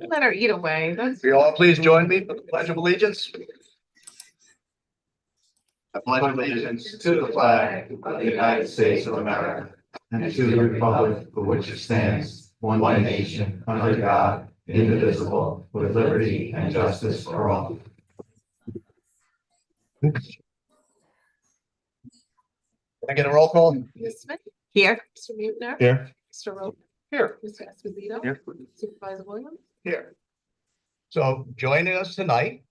Let her eat away. That's Will you all please join me for the Pledge of Allegiance? I pledge allegiance to the flag of the United States of America and to the republic for which it stands, one nation, under God, indivisible, with liberty and justice for all. Can I get a roll call? Ms. Smith. Here. Mr. Mutner. Here. Mr. Roper. Here. Mr. Esposito. Here. Supervisor Williams. Here. So joining us tonight,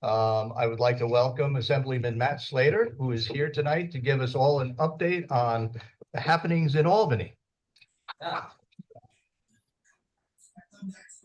I would like to welcome Assemblyman Matt Slater, who is here tonight to give us all an update on the happenings in Albany. I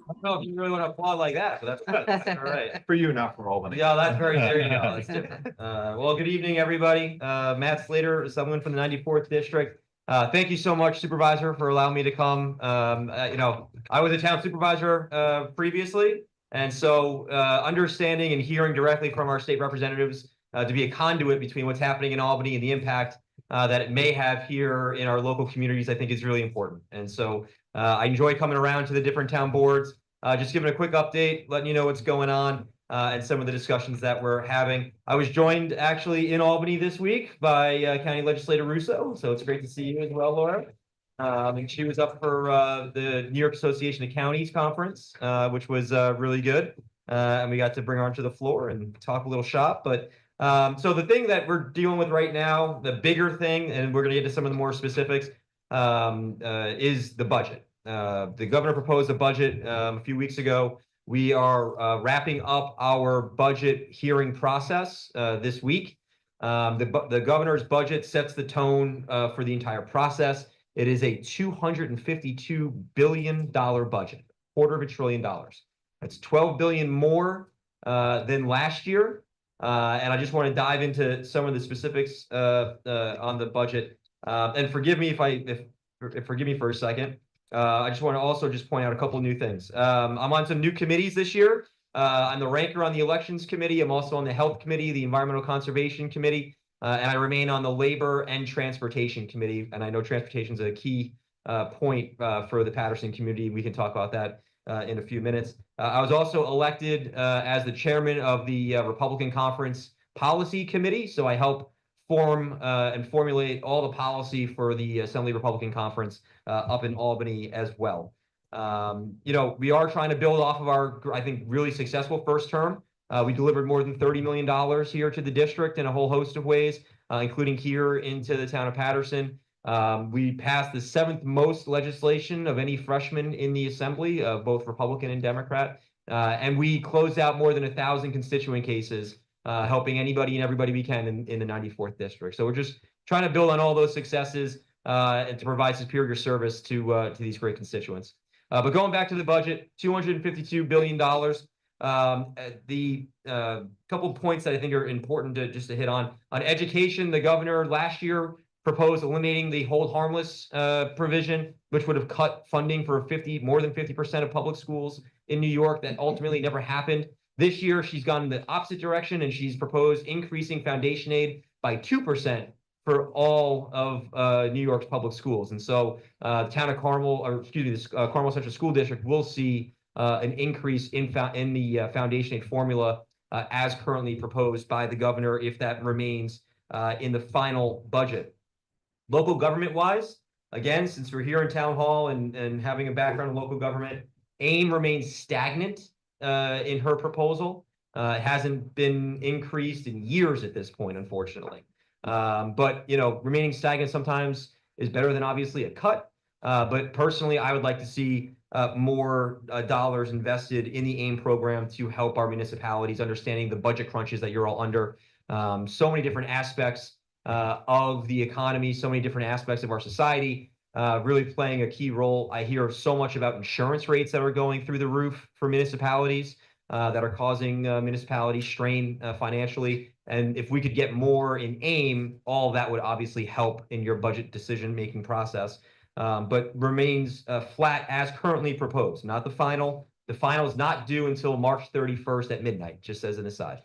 don't know if you really want to applaud like that, but that's good. That's all right. For you, not for Albany. Yeah, that's very, there you go. That's different. Well, good evening, everybody. Matt Slater, someone from the 94th District. Thank you so much, Supervisor, for allowing me to come. I was a town supervisor previously, and so understanding and hearing directly from our state representatives to be a conduit between what's happening in Albany and the impact that it may have here in our local communities, I think is really important. And so I enjoy coming around to the different town boards, just giving a quick update, letting you know what's going on and some of the discussions that we're having. I was joined actually in Albany this week by County Legislator Russo, so it's great to see you as well, Laura. And she was up for the New York Association of Counties conference, which was really good. And we got to bring her onto the floor and talk a little shop. But so the thing that we're dealing with right now, the bigger thing, and we're going to get to some of the more specifics, is the budget. The governor proposed a budget a few weeks ago. We are wrapping up our budget hearing process this week. The governor's budget sets the tone for the entire process. It is a $252 billion budget, $250 billion. That's $12 billion more than last year. And I just want to dive into some of the specifics on the budget. And forgive me forgive me for a second. I just want to also just point out a couple of new things. I'm on some new committees this year. I'm the ranker on the Elections Committee. I'm also on the Health Committee, the Environmental Conservation Committee, and I remain on the Labor and Transportation Committee. And I know transportation is a key point for the Patterson community. We can talk about that in a few minutes. I was also elected as the chairman of the Republican Conference Policy Committee. So I help form and formulate all the policy for the Assembly Republican Conference up in Albany as well. We are trying to build off of our, I think, really successful first term. We delivered more than $30 million here to the district in a whole host of ways, including here into the town of Patterson. We passed the 7th most legislation of any freshman in the Assembly, both Republican and Democrat. And we closed out more than 1,000 constituent cases, helping anybody and everybody we can in the 94th District. So we're just trying to build on all those successes and to provide superior service to these great constituents. But going back to the budget, $252 billion. The couple of points that I think are important to hit on education, the governor last year proposed eliminating the hold harmless provision, which would have cut funding for more than 50% of public schools in New York. That ultimately never happened. This year, she's gone in the opposite direction, and she's proposed increasing foundation aid by 2% for all of New York's public schools. And so the town of Carmel, or excuse me, the Carmel Central School District will see an increase in the foundation aid formula as currently proposed by the governor, if that remains in the final budget. Local government-wise, again, since we're here in Town Hall and having a background in local government, AIM remains stagnant in her proposal. It hasn't been increased in years at this point, unfortunately. But remaining stagnant sometimes is better than obviously a cut. But personally, I would like to see more dollars invested in the AIM program to help our municipalities, understanding the budget crunches that you're all under. So many different aspects of the economy, so many different aspects of our society, really playing a key role. I hear so much about insurance rates that are going through the roof for municipalities that are causing municipalities strain financially. And if we could get more in AIM, all that would obviously help in your budget decision-making process, but remains flat as currently proposed, not the final. The final is not due until March 31st at midnight, just as an aside.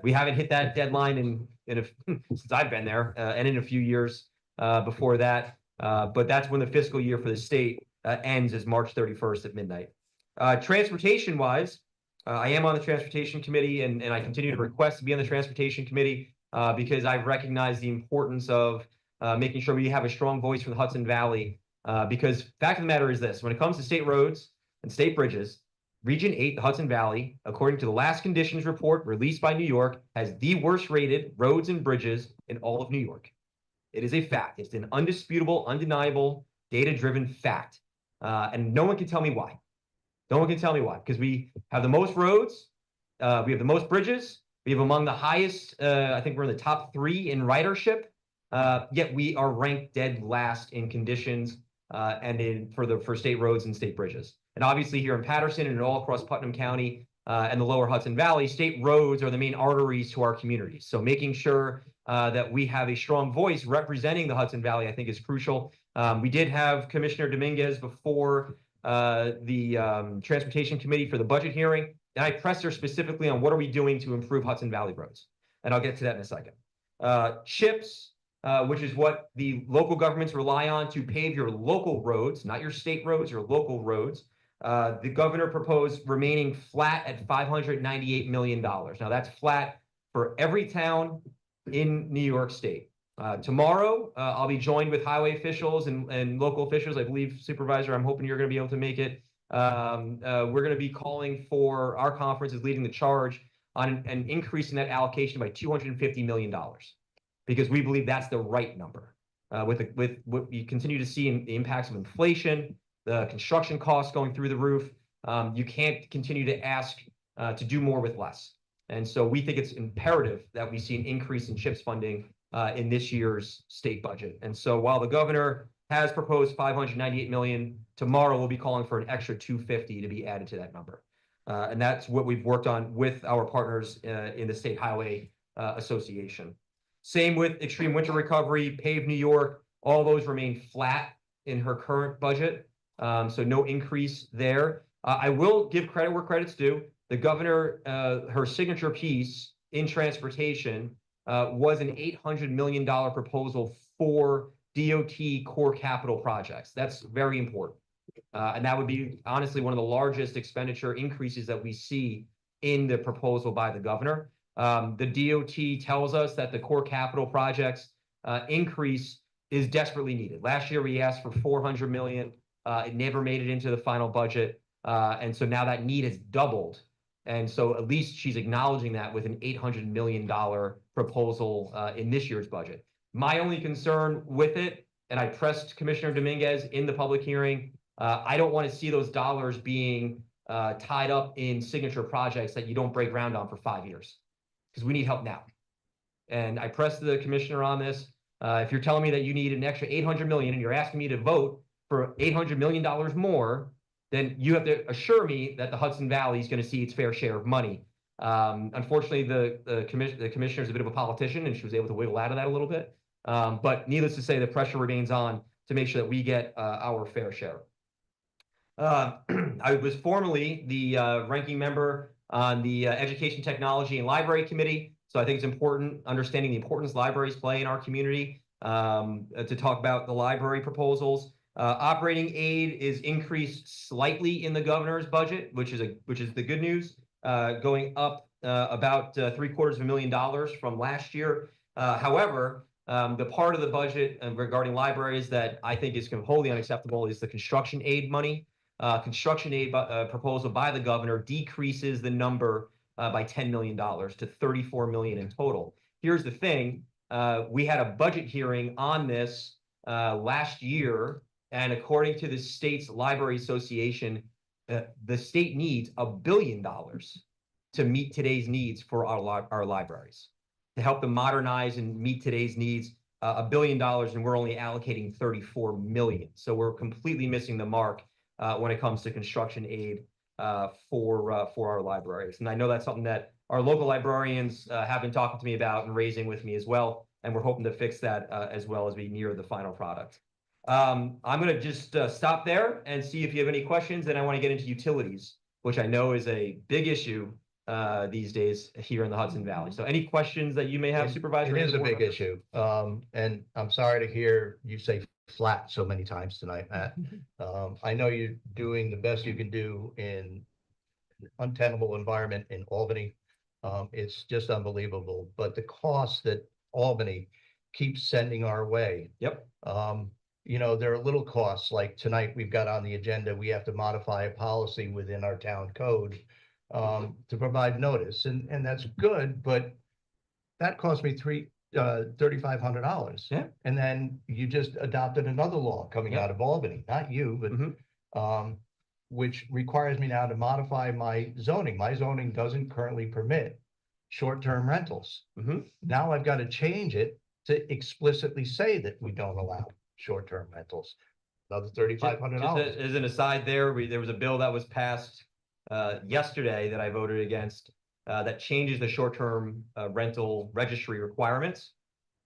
We haven't hit that deadline since I've been there, and in a few years before that. But that's when the fiscal year for the state ends, is March 31st at midnight. Transportation wise, I am on the transportation committee and I continue to request to be on the transportation committee because I recognize the importance of making sure we have a strong voice for the Hudson Valley. Because fact of the matter is this, when it comes to state roads and state bridges, Region 8, the Hudson Valley, according to the last conditions report released by New York, has the worst rated roads and bridges in all of New York. It is a fact. It's an undisputable, undeniable, data-driven fact. And no one can tell me why. No one can tell me why, because we have the most roads, we have the most bridges, we have among the highest, I think we're in the top 3 in ridership, yet we are ranked dead last in conditions and for state roads and state bridges. And obviously here in Patterson and all across Putnam County and the lower Hudson Valley, state roads are the main arteries to our communities. So making sure that we have a strong voice representing the Hudson Valley, I think is crucial. We did have Commissioner Dominguez before the Transportation Committee for the budget hearing, and I pressed her specifically on what are we doing to improve Hudson Valley roads. And I'll get to that in a second. CHIPS, which is what the local governments rely on to pave your local roads, not your state roads, your local roads. The governor proposed remaining flat at $598 million. Now that's flat for every town in New York State. Tomorrow, I'll be joined with highway officials and local officials. I believe, Supervisor, I'm hoping you're going to be able to make it. We're going to be calling for, our conference is leading the charge on an increase in that allocation by $250 million, because we believe that's the right number. With what we continue to see in the impacts of inflation, the construction costs going through the roof, you can't continue to ask to do more with less. And so we think it's imperative that we see an increase in CHIPS funding in this year's state budget. And so while the governor has proposed $598 million, tomorrow we'll be calling for an extra $250 to be added to that number. And that's what we've worked on with our partners in the State Highway Association. Same with extreme winter recovery, Pave New York, all those remain flat in her current budget. So no increase there. I will give credit where credit's due. The governor, her signature piece in transportation was an $800 million proposal for DOT core capital projects. That's very important. And that would be honestly one of the largest expenditure increases that we see in the proposal by the governor. The DOT tells us that the core capital projects increase is desperately needed. Last year, we asked for $400 million. It never made it into the final budget. And so now that need has doubled. And so at least she's acknowledging that with an $800 million proposal in this year's budget. My only concern with it, and I pressed Commissioner Dominguez in the public hearing, I don't want to see those dollars being tied up in signature projects that you don't break ground on for 5 years, because we need help now. And I pressed the commissioner on this. If you're telling me that you need an extra $800 million and you're asking me to vote for $800 million more, then you have to assure me that the Hudson Valley is going to see its fair share of money. Unfortunately, the commissioner is a bit of a politician, and she was able to wiggle out of that a little bit. But needless to say, the pressure remains on to make sure that we get our fair share. I was formerly the ranking member on the Education, Technology, and Library Committee. So I think it's important understanding the importance libraries play in our community to talk about the library proposals. Operating aid is increased slightly in the governor's budget, which is the good news, going up about $750,000 from last year. However, the part of the budget regarding libraries that I think is wholly unacceptable is the construction aid money. Construction aid proposal by the governor decreases the number by $10 million to $34 million in total. Here's the thing. We had a budget hearing on this last year, and according to the state's library association, the state needs $1 billion to meet today's needs for our libraries, to help them modernize and meet today's needs. $1 billion, and we're only allocating $34 million. So we're completely missing the mark when it comes to construction aid for our libraries. And I know that's something that our local librarians have been talking to me about and raising with me as well. And we're hoping to fix that as well as we near the final product. I'm going to just stop there and see if you have any questions. And I want to get into utilities, which I know is a big issue these days here in the Hudson Valley. So any questions that you may have, Supervisor? It is a big issue. And I'm sorry to hear you say flat so many times tonight, Matt. I know you're doing the best you can do in an untenable environment in Albany. It's just unbelievable, but the cost that Albany keeps sending our way. Yep. You know, there are little costs, like tonight we've got on the agenda, we have to modify a policy within our town code to provide notice, and that's good, but that cost me $3,500. Yeah. And then you just adopted another law coming Yep. out of Albany, not you, but which requires me now to modify my zoning. My zoning doesn't currently permit short-term rentals. Now I've got to change it to explicitly say that we don't allow short-term rentals. Another $3,500. As an aside there, there was a bill that was passed yesterday that I voted against that changes the short-term rental registry requirements.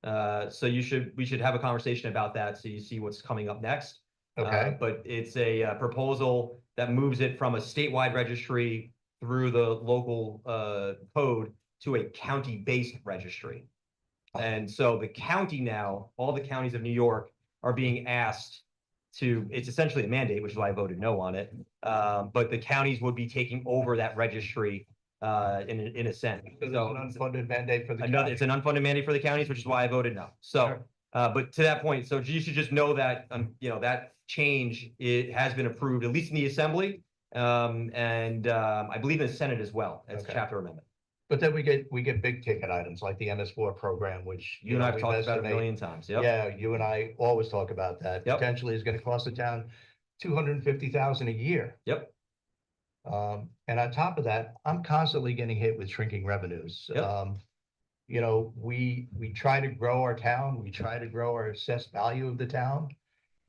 So we should have a conversation about that so you see what's coming up next. Okay. But it's a proposal that moves it from a statewide registry through the local code to a county-based registry. And so the county now, all the counties of New York are being asked to, it's essentially a mandate, which is why I voted no on it. But the counties would be taking over that registry in a sense. So there's an unfunded mandate for the Another, county. it's an unfunded mandate for the counties, which is why I voted no. So, Sure. but to that point, so you should just know that, you know, that change, it has been approved, at least in the assembly. And I believe in the Senate as well, as a Okay. chapter amendment. But then we get big ticket items like the MS4 program, which You and I have we've talked about it a estimated- million times. Yep. Yeah, you and I always talk about that. Yep. Potentially is going to cost the town $250,000 a year. Yep. And on top of that, I'm constantly getting hit with shrinking revenues. Yep. You know, we try to grow our town, we try to grow our assessed value of the town.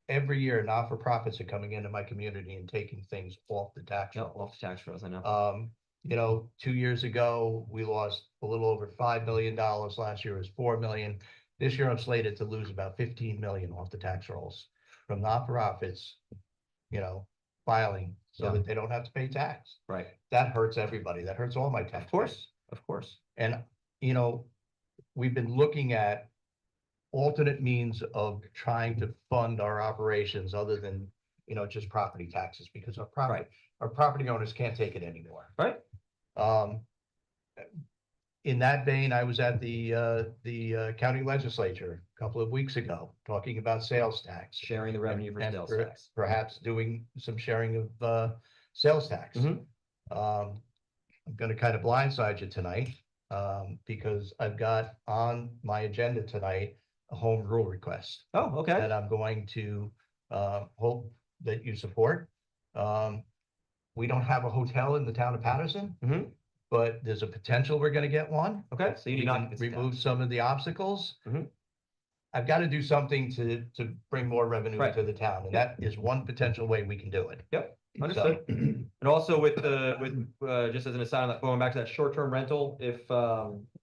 Every year, not-for-profits are coming into my community and taking things off the tax Yep, roll. off the tax rolls, I know. You know, 2 years ago, we lost a little over $5 million. Last year was 4 million. This year I'm slated to lose about 15 million off the tax rolls from not-for-profits, you know, filing so Yeah. that they don't have to pay tax. Right. That hurts everybody. That hurts all my tax. Of course, of course. And, you know, we've been looking at alternate means of trying to fund our operations other than, you know, just property taxes, because our property owners can't take it anymore. Right. In that vein, I was at the county legislature a couple of weeks ago, talking about sales tax. Sharing the revenue for and sales tax. perhaps doing some sharing of sales tax. Mhm. I'm gonna kind of blindside you tonight, because I've got on my agenda tonight a home rule request Oh, okay. that I'm going to hope that you support. We don't have a hotel in the town of Patterson, Mhm. but there's a potential we're gonna get one. Okay, so you We need can occupancy tax. remove some of the obstacles. Mhm. I've got to do something to bring more revenue Right. into the town, and that is one potential way we can do it. Yep, So, understood. And also with just as an aside on that, going back to that short-term rental, if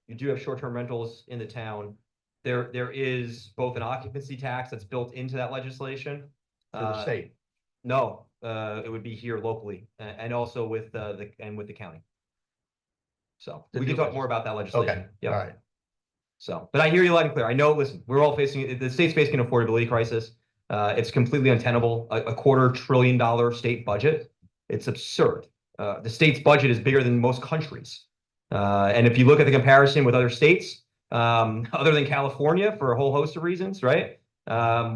you do have short-term rentals in the town, there is both an occupancy tax that's built into that legislation. to the state. No, it would be here locally, and also with the county. So The we can new talk more about that legislation. Okay, Yep. all right. So, but I hear you loud and clear. I know, listen, we're all facing, the state's facing an affordability crisis. It's completely untenable. A $250 billion state budget. It's absurd. The state's budget is bigger than most countries. And if you look at the comparison with other states, other than California, for a whole host of reasons, right?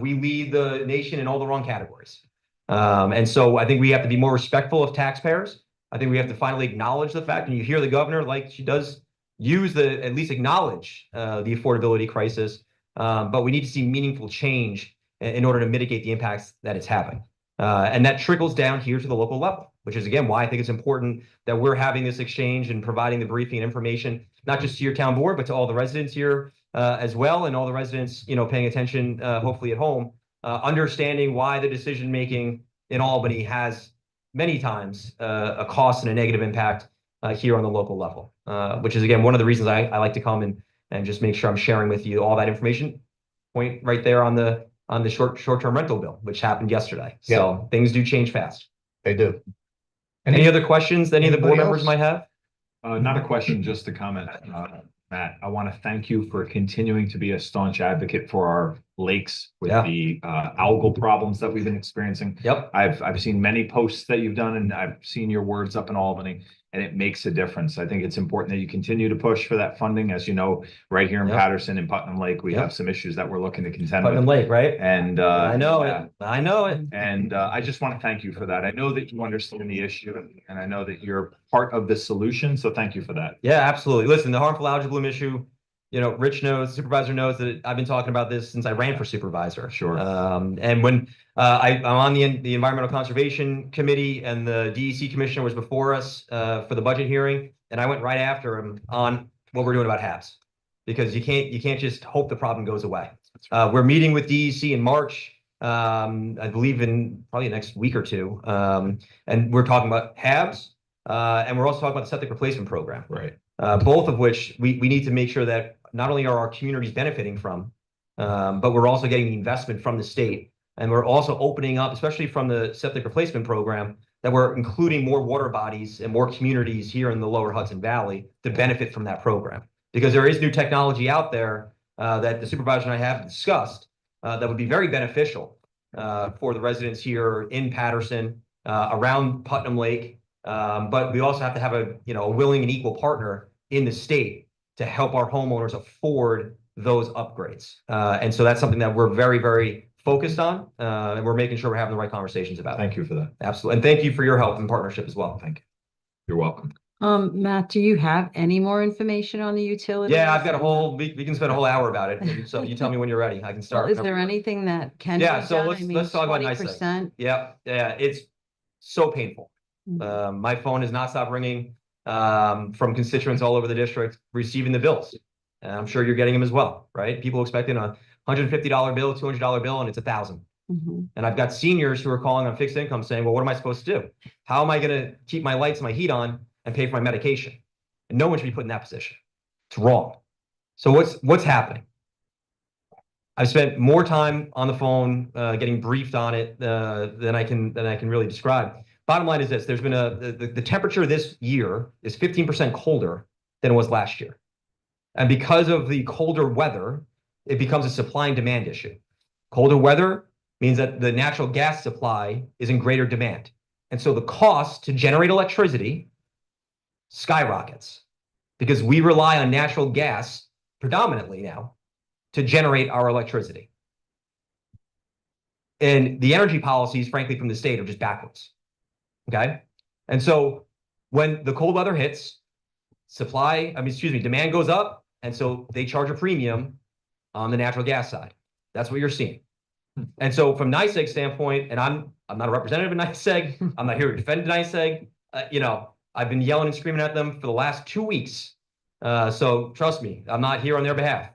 We lead the nation in all the wrong categories. And so I think we have to be more respectful of taxpayers. I think we have to finally acknowledge the fact, and you hear the governor, like she does, at least acknowledge the affordability crisis. But we need to see meaningful change in order to mitigate the impacts that it's having. And that trickles down here to the local level, which is, again, why I think it's important that we're having this exchange and providing the briefing and information, not just to your town board, but to all the residents here as well, and all the residents, you know, paying attention, hopefully at home, understanding why the decision-making in Albany has many times a cost and a negative impact here on the local level, which is, again, one of the reasons I like to come and just make sure I'm sharing with you all that information. Point right there on the short-term rental bill, which happened yesterday. So things do change fast. They do. Any other questions that any of the board Anybody members else? might have? Not a question, just a comment. Matt, I want to thank you for continuing to be a staunch advocate for lakes with Yeah. the algal problems that we've been experiencing. Yep. I've seen many posts that you've done, and I've seen your words up in Albany, and it makes a difference. I think it's important that you continue to push for that funding. As you know, right here in Yep. Patterson and Putnam Lake, we Yep. have some issues that we're looking to contend Putnam with. Lake, right? And I know yeah. it. I know it. And I just want to thank you for that. I know that you understand the issue, and I know that you're part of the solution. So thank you for that. Yeah, absolutely. Listen, the harmful algal bloom issue, you know, Rich knows, supervisor knows that I've been talking about this since I ran for supervisor. Sure. And when I'm on the Environmental Conservation Committee, and the DEC commissioner was before us for the budget hearing, and I went right after him on what we're doing about HABs, because you can't just hope the problem goes away. We're meeting with DEC in March. I believe in probably next week or two. And we're talking about HABs, and we're also talking about the septic replacement program. Right. Both of which we need to make sure that not only are our communities benefiting from, but we're also getting the investment from the state. And we're also opening up, especially from the septic replacement program, that we're including more water bodies and more communities here in the lower Hudson Valley to benefit from that program. Because there is new technology out there that the supervisor and I have discussed that would be very beneficial for the residents here in Patterson, around Putnam Lake. But we also have to have a willing and equal partner in the state to help our homeowners afford those upgrades. And so that's something that we're very, very focused on, and we're making sure we're having the right conversations about. Thank you for that. Absolutely. And thank you for your help and partnership as well. Thank you. You're welcome. Matt, do you have any more information on the utilities? Yeah, I've got a whole, we can spend a whole hour about it. So you tell me when you're ready. I can Well, start. is there anything that can be Yeah, so done? let's talk about NICEAG. 20%. Yeah, it's so painful. Mhm. My phone has not stopped ringing from constituents all over the district receiving the bills. And I'm sure you're getting them as well, right? People expecting a $150 bill, $200 bill, and it's $1,000. Mhm. And I've got seniors who are calling on fixed income saying, well, what am I supposed to do? How am I going to keep my lights and my heat on and pay for my medication? And no one should be put in that position. It's wrong. So what's happening? I've spent more time on the phone getting briefed on it than I can really describe. Bottom line is this: there's been the temperature this year is 15% colder than it was last year, and because of the colder weather, it becomes a supply and demand issue. Colder weather means that the natural gas supply is in greater demand, and so the cost to generate electricity skyrockets because we rely on natural gas predominantly now to generate our electricity. And the energy policies, frankly, from the state are just backwards. Okay. And so when the cold weather hits, demand goes up. And so they charge a premium on the natural gas side. That's what you're seeing. And so from NICEAG's standpoint, and I'm not a representative of NICEAG, I'm not here to defend NICEAG. I've been yelling and screaming at them for the last 2 weeks. So trust me, I'm not here on their behalf.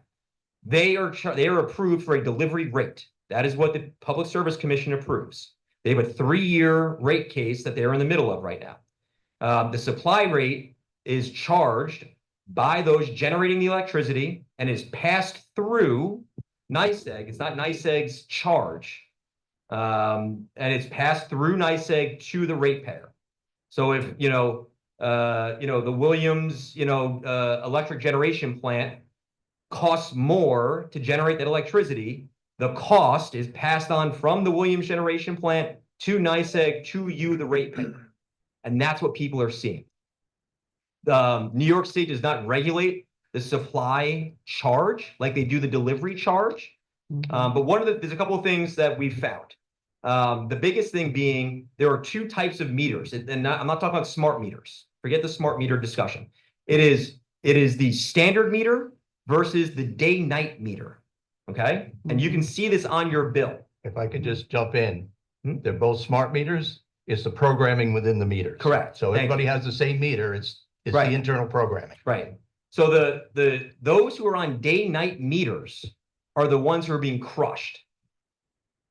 They are approved for a delivery rate. That is what the Public Service Commission approves. They have a 3-year rate case that they're in the middle of right now. The supply rate is charged by those generating the electricity and is passed through NICEAG. It's not NICEAG's charge. And it's passed through NICEAG to the ratepayer. So if, the Williams, electric generation plant costs more to generate that electricity, the cost is passed on from the Williams generation plant to NICEAG to you, the ratepayer. And that's what people are seeing. New York State does not regulate the supply charge like they do the delivery charge. But there's a couple of things that we've found. The biggest thing being there are 2 types of meters, and I'm not talking about smart meters. Forget the smart meter discussion. It is the standard meter versus the day-night meter. Okay, and you can see this on your bill. If I could just jump in, Hmm? they're both smart meters. It's the programming within the meters. Correct. So Thank everybody you. has the same meter. It's Right. the internal programming. Right. So those who are on day-night meters are the ones who are being crushed.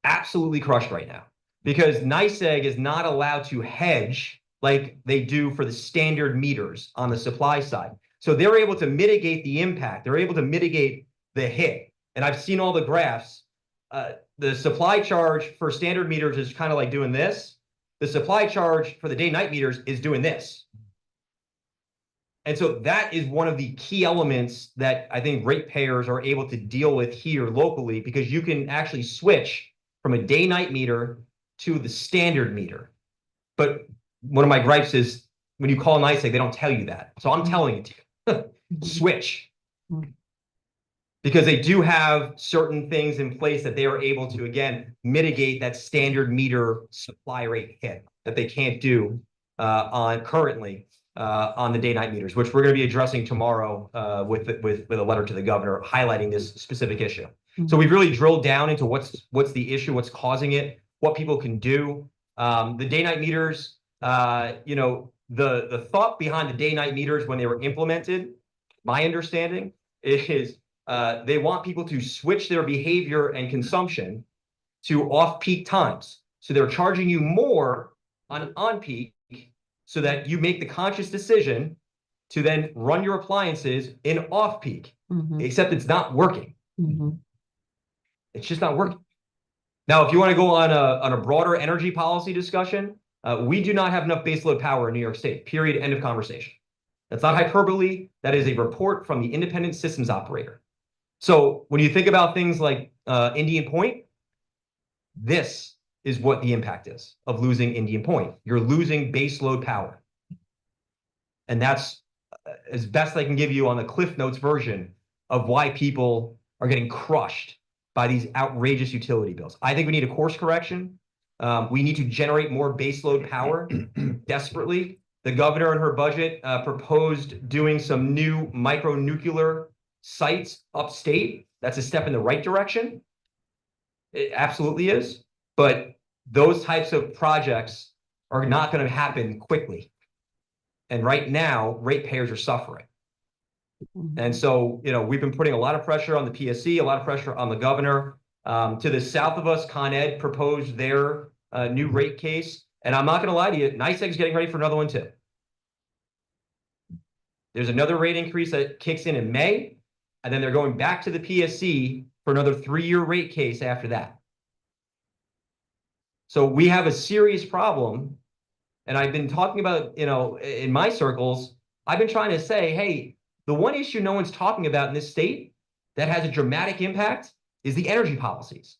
Absolutely crushed right now. Because NICEAG is not allowed to hedge like they do for the standard meters on the supply side. So they're able to mitigate the impact. They're able to mitigate the hit. And I've seen all the graphs. The supply charge for standard meters is kind of like doing this. The supply charge for the day-night meters is doing this. And so that is one of the key elements that I think ratepayers are able to deal with here locally, because you can actually switch from a day-night meter to the standard meter. But one of my gripes is when you call NICEAG, they don't tell you that. So I'm telling it to you. Switch. Because they do have certain things in place that they are able to, again, mitigate that standard meter supply rate hit that they can't do on currently on the day-night meters, which we're going to be addressing tomorrow with a letter to the governor highlighting this specific issue. So we've really drilled down into what's the issue, what's causing it, what people can do. The day-night meters, you know, the thought behind the day-night meters when they were implemented, my understanding is they want people to switch their behavior and consumption to off-peak times. So they're charging you more on peak so that you make the conscious decision to then run your appliances in off-peak, except it's not working. It's just not working. Now, if you want to go on a broader energy policy discussion, we do not have enough baseload power in New York State, period, end of conversation. That's not hyperbole. That is a report from the independent systems operator. So when you think about things like Indian Point, this is what the impact is of losing Indian Point. You're losing baseload power. And that's as best I can give you on the Cliff Notes version of why people are getting crushed by these outrageous utility bills. I think we need a course correction. We need to generate more baseload power desperately. The governor in her budget proposed doing some new micro-nuclear sites upstate. That's a step in the right direction. It absolutely is. But those types of projects are not going to happen quickly. And right now, ratepayers are suffering. And so, you know, we've been putting a lot of pressure on the PSC, a lot of pressure on the governor. To the south of us, Con Ed proposed their new rate case. And I'm not going to lie to you, NICEAG is getting ready for another one too. There's another rate increase that kicks in May, and then they're going back to the PSC for another 3-year rate case after that. So we have a serious problem. And I've been talking about, you know, in my circles, I've been trying to say, hey, the one issue no one's talking about in this state that has a dramatic impact is the energy policies.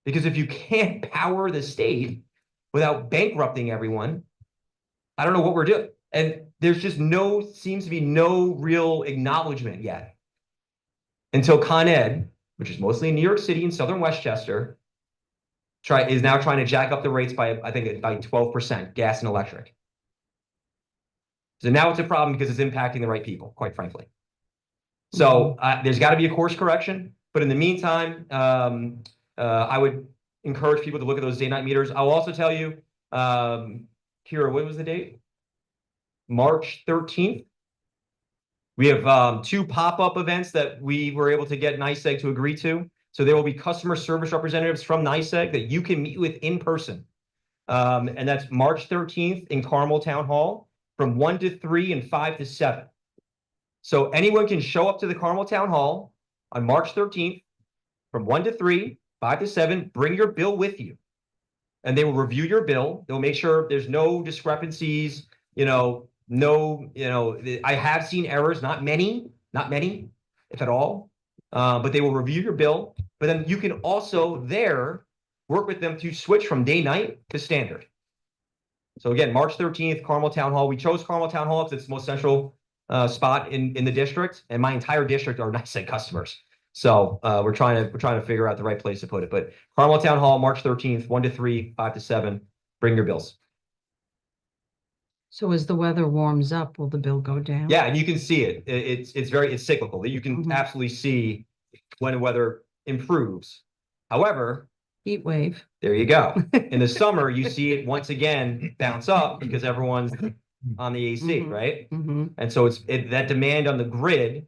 Because if you can't power the state without bankrupting everyone, I don't know what we're doing. And there's just seems to be no real acknowledgement yet until Con Ed, which is mostly in New York City and Southern Westchester, is now trying to jack up the rates by, I think, by 12%, gas and electric. So now it's a problem because it's impacting the right people, quite frankly. So there's got to be a course correction. But in the meantime, I would encourage people to look at those day-night meters. I'll also tell you, Kira, what was the date? March 13th. We have 2 pop-up events that we were able to get NICEAG to agree to. So there will be customer service representatives from NICEAG that you can meet with in person. And that's March 13th in Carmel Town Hall from 1 to 3 and 5 to 7. So anyone can show up to the Carmel Town Hall on March 13th from 1 to 3, 5 to 7, bring your bill with you. And they will review your bill. They'll make sure there's no discrepancies, I have seen errors, not many, if at all. But they will review your bill. But then you can also there work with them to switch from day-night to standard. So again, March 13th, Carmel Town Hall. We chose Carmel Town Hall because it's the most central spot in the district, and my entire district are NICEAG customers. So we're trying to figure out the right place to put it. But Carmel Town Hall, March 13th, 1 to 3, 5 to 7. Bring your bills. So as the weather warms up, will the bill go down? Yeah, and you can see it. It's cyclical. You can absolutely see when the weather improves. However, Heat wave. there you go. In the summer, you see it once again bounce up because everyone's on the AC, right? And so that demand on the grid,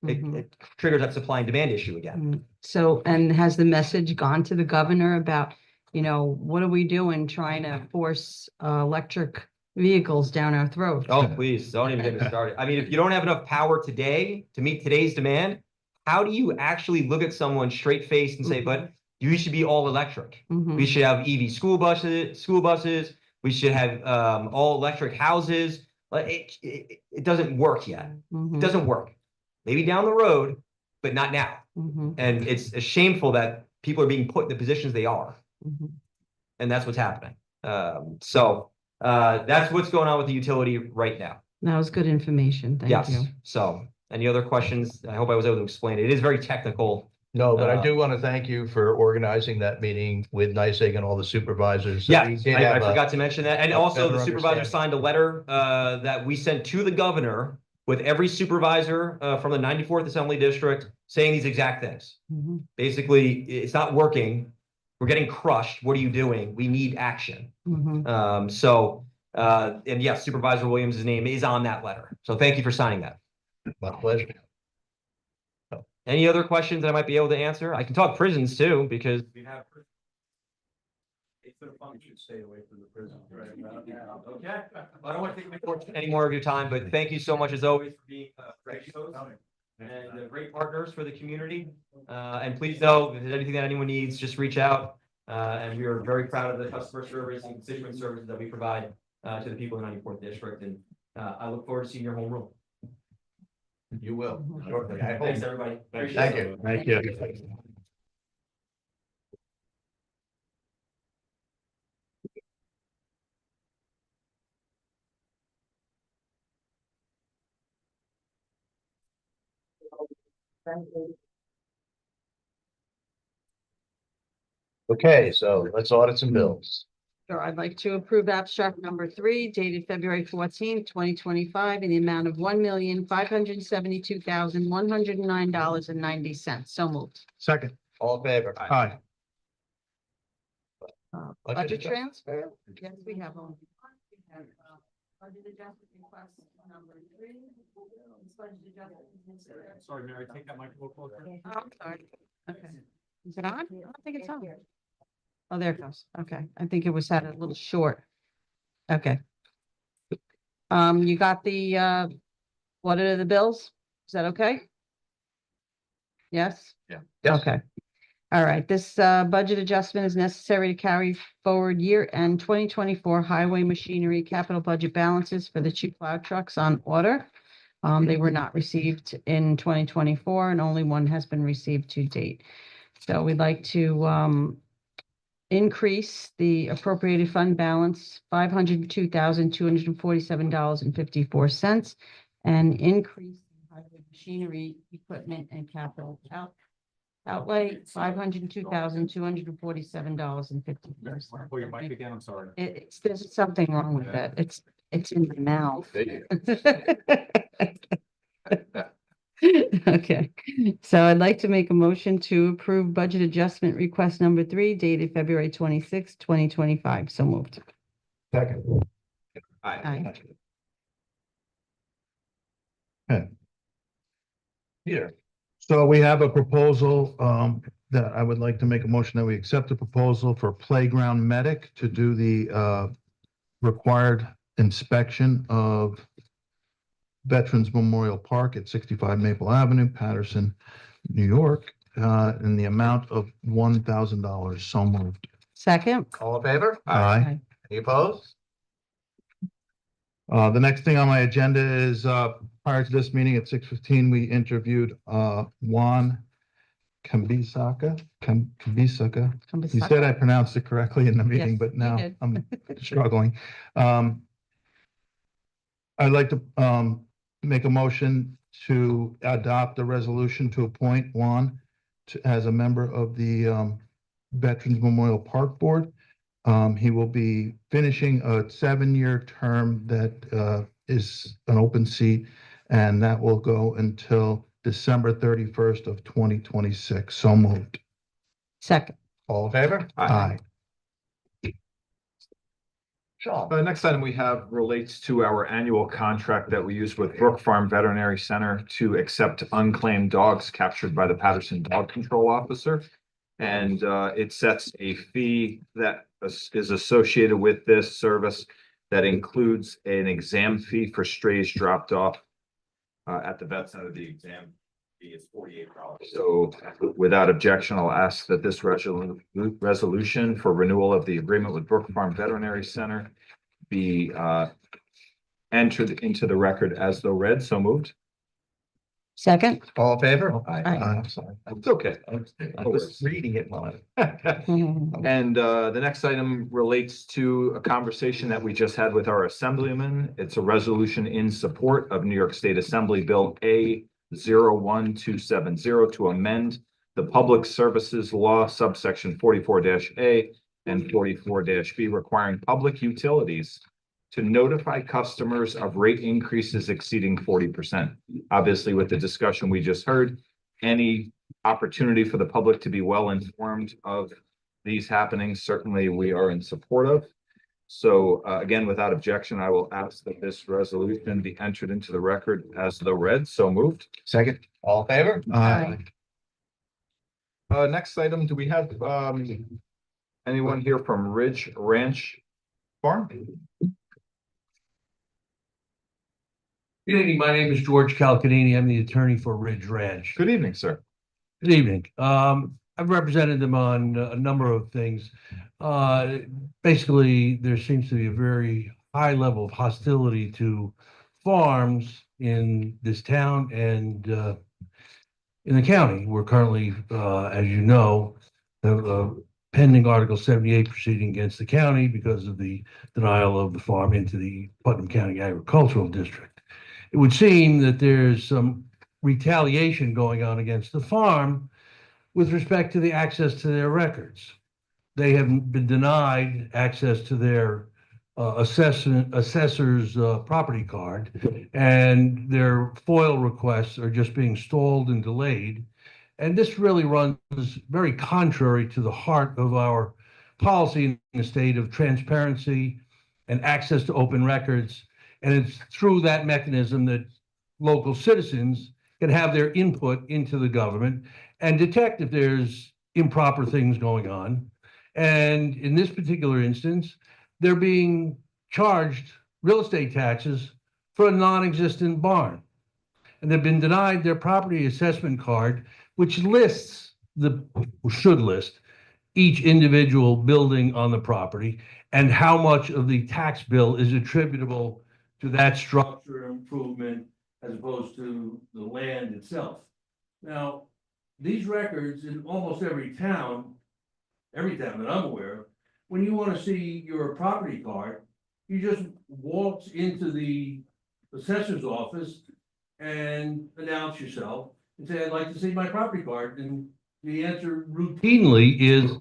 it triggers that supply and demand issue again. So, and has the message gone to the governor about, what are we doing trying to force electric vehicles down our throats? Oh, please, don't even get me started. I mean, if you don't have enough power today to meet today's demand, how do you actually look at someone straight faced and say, but you should be all electric? We should have EV school buses. We should have all electric houses. It doesn't work yet. It Mhm, doesn't work. Maybe down the road, but not now. mhm, And it's shameful that people are being put in the positions they are. mhm. And that's what's happening. That's what's going on with the utility right now. That was good information. Thank Yes. you. So any other questions? I hope I was able to explain it. It is very technical. No, but I do want to thank you for organizing that meeting with NICEAG and all the supervisors. So we Yes, did I have a- forgot to mention that. And a also the better supervisor understanding. signed a letter that we sent to the governor with every supervisor from the 94th Assembly District saying these exact things. Mhm. Basically, it's not working. We're getting crushed. What are you doing? We need action. Mhm. And yes, Supervisor Williams' name is on that letter. So thank you for signing that. My pleasure. Any other questions that I might be able to answer? I can talk prisons too, because we have. Stay away from the prison. Okay, I don't want to take any more of your time, but thank you so much as always for being great hosts and great partners for the community. And please know if there's anything that anyone needs, just reach out. And we are very proud of the customer service and constituent services that we provide to the people in 94th District. And I look forward to seeing your home rule. You will. Mhm. Shortly. I hope. Thanks, everybody. Appreciate Thank it. you. Thank you. Okay, so let's audit some bills. Sure, I'd like to approve abstract number 3 dated February 14th, 2025 in the amount of $1,572,109.90. So moved. Second. All in favor? Aye. Budget Budget adjustment. transfer? Yes, we have one. We have, budget adjustment request number 3. Budget adjustment. Sorry, Mary, take that microphone closer. Oh, I'm sorry. Okay. Is it on? I don't think it's on. Oh, there it goes. Okay. I think it was had a little short. Okay. You got the, audit of the bills? Is that okay? Yes? Yeah. Yes. Okay. All right. This, budget adjustment is necessary to carry forward year-end 2024 highway machinery capital budget balances for the 2 plow trucks on order. They were not received in 2024 and only one has been received to date. So we'd like to, increase the appropriated fund balance $502,247.54 and increase the highway machinery, equipment and capital outlay $502,247.54. Pull your mic again, I'm sorry. There's something wrong with that. It's in my mouth. Okay, so I'd like to make a motion to approve budget adjustment request number 3 dated February 26th, 2025. So moved. Second. Aye. Peter. So we have a proposal that I would like to make a motion that we accept the proposal for Playground Medic to do the required inspection of Veterans Memorial Park at 65 Maple Avenue, Patterson, New York, in the amount of $1,000. So moved. Second. All in favor? Aye. Any opposed? The next thing on my agenda is, prior to this meeting at 6:15, we interviewed Juan Kambisaka. He said I pronounced it correctly in the meeting, Yes, but you now did. I'm struggling. I'd like to make a motion to adopt a resolution to appoint Juan as a member of the Veterans Memorial Park Board. He will be finishing a 7-year term that is an open seat, and that will go until December 31st of 2026. So moved. Second. All in favor? Aye. Sean. The next item we have relates to our annual contract that we use with Brook Farm Veterinary Center to accept unclaimed dogs captured by the Patterson Dog Control Officer. And it sets a fee that is associated with this service that includes an exam fee for strays dropped off at the vet center. The exam fee is $48. So without objection, I'll ask that this resolution for renewal of the agreement with Brook Farm Veterinary Center be entered into the record as though read. So moved. Second. All in favor? Aye. I'm sorry. It's okay. I was reading it while And the next item relates to a conversation that we just had with our assemblyman. It's a resolution in support of New York State Assembly Bill A 01270 to amend the Public Services Law subsection 44-A and 44-B requiring public utilities to notify customers of rate increases exceeding 40%. Obviously, with the discussion we just heard, any opportunity for the public to be well informed of these happenings, certainly we are in support of. So again, without objection, I will ask that this resolution be entered into the record as though read. So moved. Second. All in favor? Aye. Next item, do we have anyone here from Ridge Ranch Farm? Good evening. My name is George Calcanini. I'm the attorney for Ridge Ranch. Good evening, sir. Good evening. I've represented them on a number of things. Basically, there seems to be a very high level of hostility to farms in this town and in the county. We're currently, as you know, pending Article 78 proceeding against the county because of the denial of the farm into the Putnam County Agricultural District. It would seem that there's some retaliation going on against the farm with respect to the access to their records. They have been denied access to their assessor's property card, and their FOIL requests are just being stalled and delayed. And this really runs very contrary to the heart of our policy in the state of transparency and access to open records. And it's through that mechanism that local citizens can have their input into the government and detect if there's improper things going on. And in this particular instance, they're being charged real estate taxes for a non-existent barn. And they've been denied their property assessment card, which lists should list each individual building on the property and how much of the tax bill is attributable to that structure improvement as opposed to the land itself. Now, these records in almost every town that I'm aware of, when you want to see your property card, you just walk into the assessor's office and announce yourself and say, I'd like to see my property card. And the answer routinely is,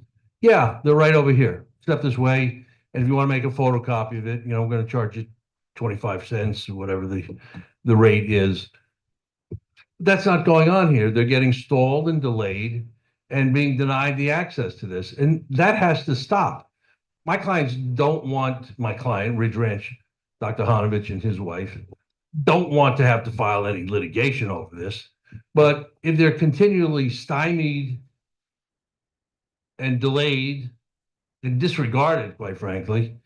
yeah, they're right over here. Step this way. And if you want to make a photocopy of it, I'm going to charge you 25 cents or whatever the rate is. That's not going on here. They're getting stalled and delayed and being denied the access to this. And that has to stop. My clients don't want, my client, Ridge Ranch, Dr. Hanovich and his wife, don't want to have to file any litigation over this. But if they're continually stymied and delayed and disregarded, quite frankly,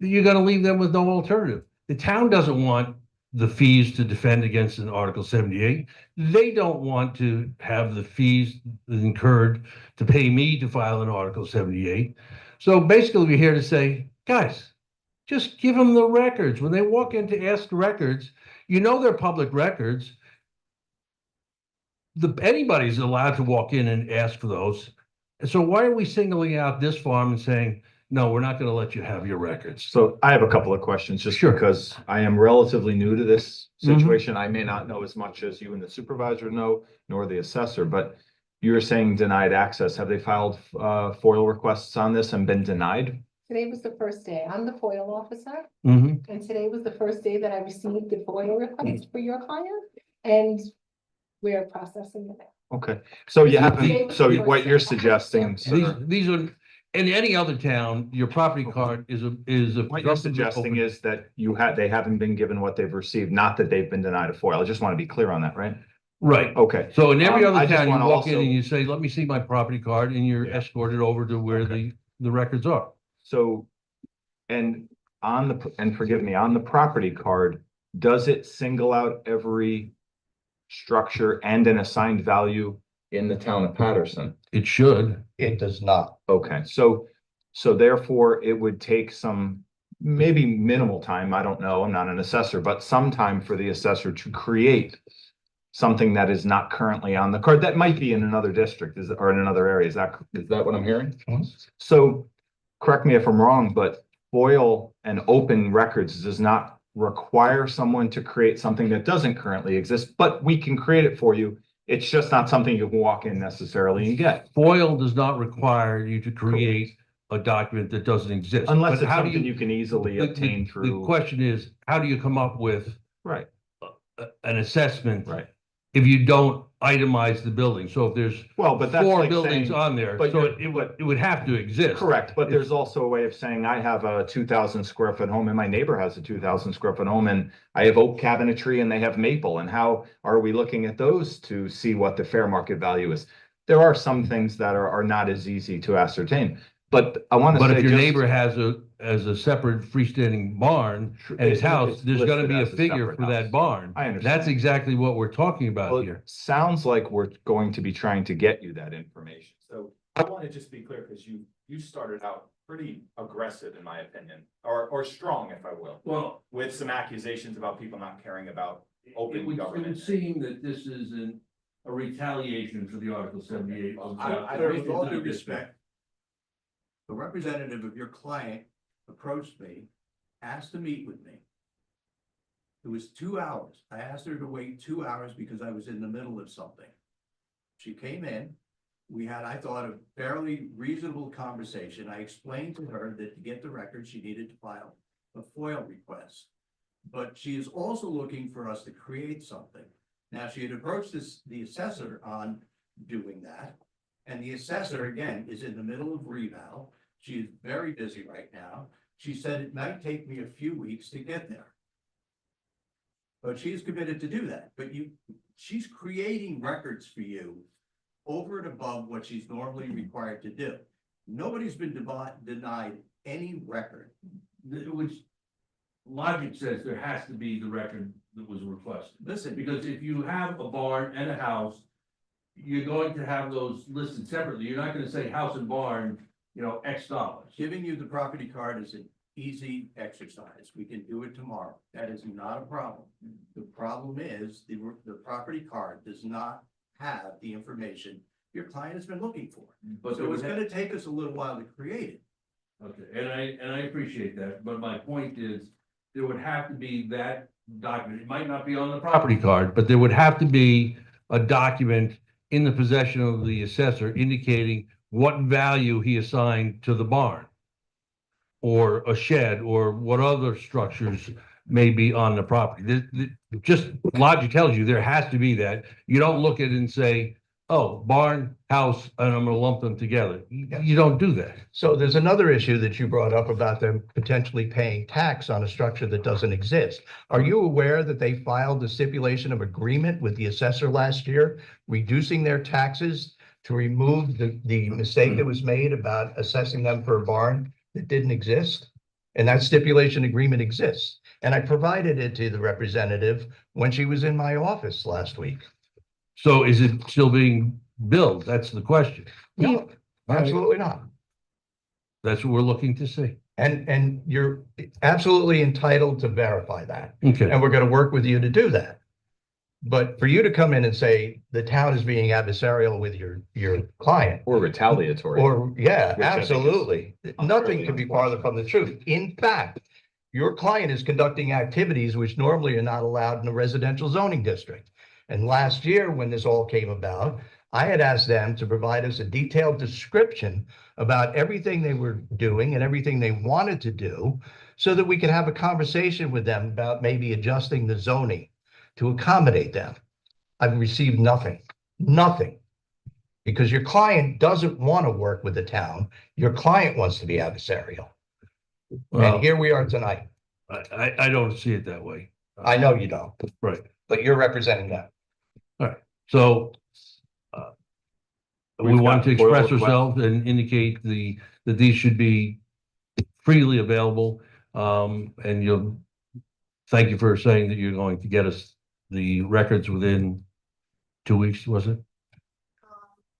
you're going to leave them with no alternative. The town doesn't want the fees to defend against an Article 78. They don't want to have the fees incurred to pay me to file an Article 78. So basically, we're here to say, guys, just give them the records. When they walk in to ask records, they're public records. Anybody's allowed to walk in and ask for those. And so why are we singling out this farm and saying, no, we're not going to let you have your records? So I have a couple of questions, just Sure. because I am relatively new to this situation. I may not know as much as you and the supervisor know, nor the assessor, but you're saying denied access. Have they filed FOIL requests on this and been denied? Today was the first day. I'm the FOIL officer, Mhm. and today was the first day that I received the FOIL request for your client, and we're processing it. Okay, so you Today haven't, was so the first what you're day. suggesting, These, sir, these are, in any other town, your property card is a. what you're suggesting is that they haven't been given what they've received, not that they've been denied a FOIL. I just want to be clear on that, right? Right. Okay. So in every I other just town, you wanna walk in also- and you say, let me see my property card, and you're Yeah. escorted over to where Okay. the records are. So, and forgive me, on the property card, does it single out every structure and an assigned value in the town of Patterson? It should. It does not. Okay, so therefore it would take some maybe minimal time, I don't know, I'm not an assessor, but some time for the assessor to create something that is not currently on the card, that might be in another district, or in another area, is that what I'm hearing? Mhm. So, correct me if I'm wrong, but FOIL and open records does not require someone to create something that doesn't currently exist, but we can create it for you. It's just not something you can walk in necessarily and get, FOIL does not require you to create a document that doesn't exist. unless But it's how do something you can easily obtain The through. question is, how do you come up with Right, an assessment right. if you don't itemize the building? So if there's Well, but that's four like buildings saying, on there, but so you're- it would have to exist. correct, but If- there's also a way of saying I have a 2,000 square foot home and my neighbor has a 2,000 square foot home and I have oak cabinetry and they have maple. And how are we looking at those to see what the fair market value is? There are some things that are not as easy to ascertain, but I want to But say if your just. neighbor has a separate freestanding barn Sure, and his it's house, there's gonna listed be a as a figure separate for that house. barn. I understand. That's exactly what we're talking about Well, here. it sounds like we're going to be trying to get you that information. So I want to just be clear, because you started out pretty aggressive, in my opinion, or strong, if I will, Well, with some accusations about people not caring about it open would government. seem that this is a retaliation for the Article 78. Sir, with all due respect, the representative of your client approached me, asked to meet with me. It was 2 hours. I asked her to wait 2 hours because I was in the middle of something. She came in. We had, I thought, a fairly reasonable conversation. I explained to her that to get the record, she needed to file a FOIL request. But she is also looking for us to create something. Now, she had approached the assessor on doing that. And the assessor, again, is in the middle of reval. She is very busy right now. She said it might take me a few weeks to get there. But she's committed to do that. But she's creating records for you over and above what she's normally required to do. Nobody's been denied any record. Which logic says there has to be the record that was requested. Listen, Because if you have a barn and a house, you're going to have those listed separately. You're not gonna say house and barn, X dollars. giving you the property card is an easy exercise. We can do it tomorrow. That is not a problem. The problem is the property card does not have the information your client has been looking for. But So it's gonna take us a little while to create it. Okay, and I appreciate that, but my point is, there would have to be that document. It might not be on the property card, but there would have to be a document in the possession of the assessor indicating what value he assigned to the barn, or a shed, or what other structures may be on the property. Just logic tells you there has to be that. You don't look at it and say, oh, barn, house, and I'm gonna lump them together. You don't do that. So there's another issue that you brought up about them potentially paying tax on a structure that doesn't exist. Are you aware that they filed the stipulation of agreement with the assessor last year, reducing their taxes to remove the mistake that was made about assessing them for a barn that didn't exist? And that stipulation agreement exists. And I provided it to the representative when she was in my office last week. So is it still being billed? That's the question. No, absolutely not. That's what we're looking to see. And you're absolutely entitled to verify that. Okay. And we're going to work with you to do that. But for you to come in and say the town is being adversarial with your client, Or retaliatory. or, yeah, Which I think is absolutely. Nothing unfairly could be farther from the truth. In fact, your client is conducting activities which normally are not allowed in a residential zoning district. And last year, when this all came about, I had asked them to provide us a detailed description about everything they were doing and everything they wanted to do, so that we could have a conversation with them about maybe adjusting the zoning to accommodate them. I've received nothing, because your client doesn't want to work with the town. Your client wants to be adversarial. Well, And here we are tonight. I don't see it that way. I know you don't, Right. but you're representing them. So we We've want to got FOIL express requests. ourselves and indicate that these should be freely available. And thank you for saying that you're going to get us the records within 2 weeks, was it?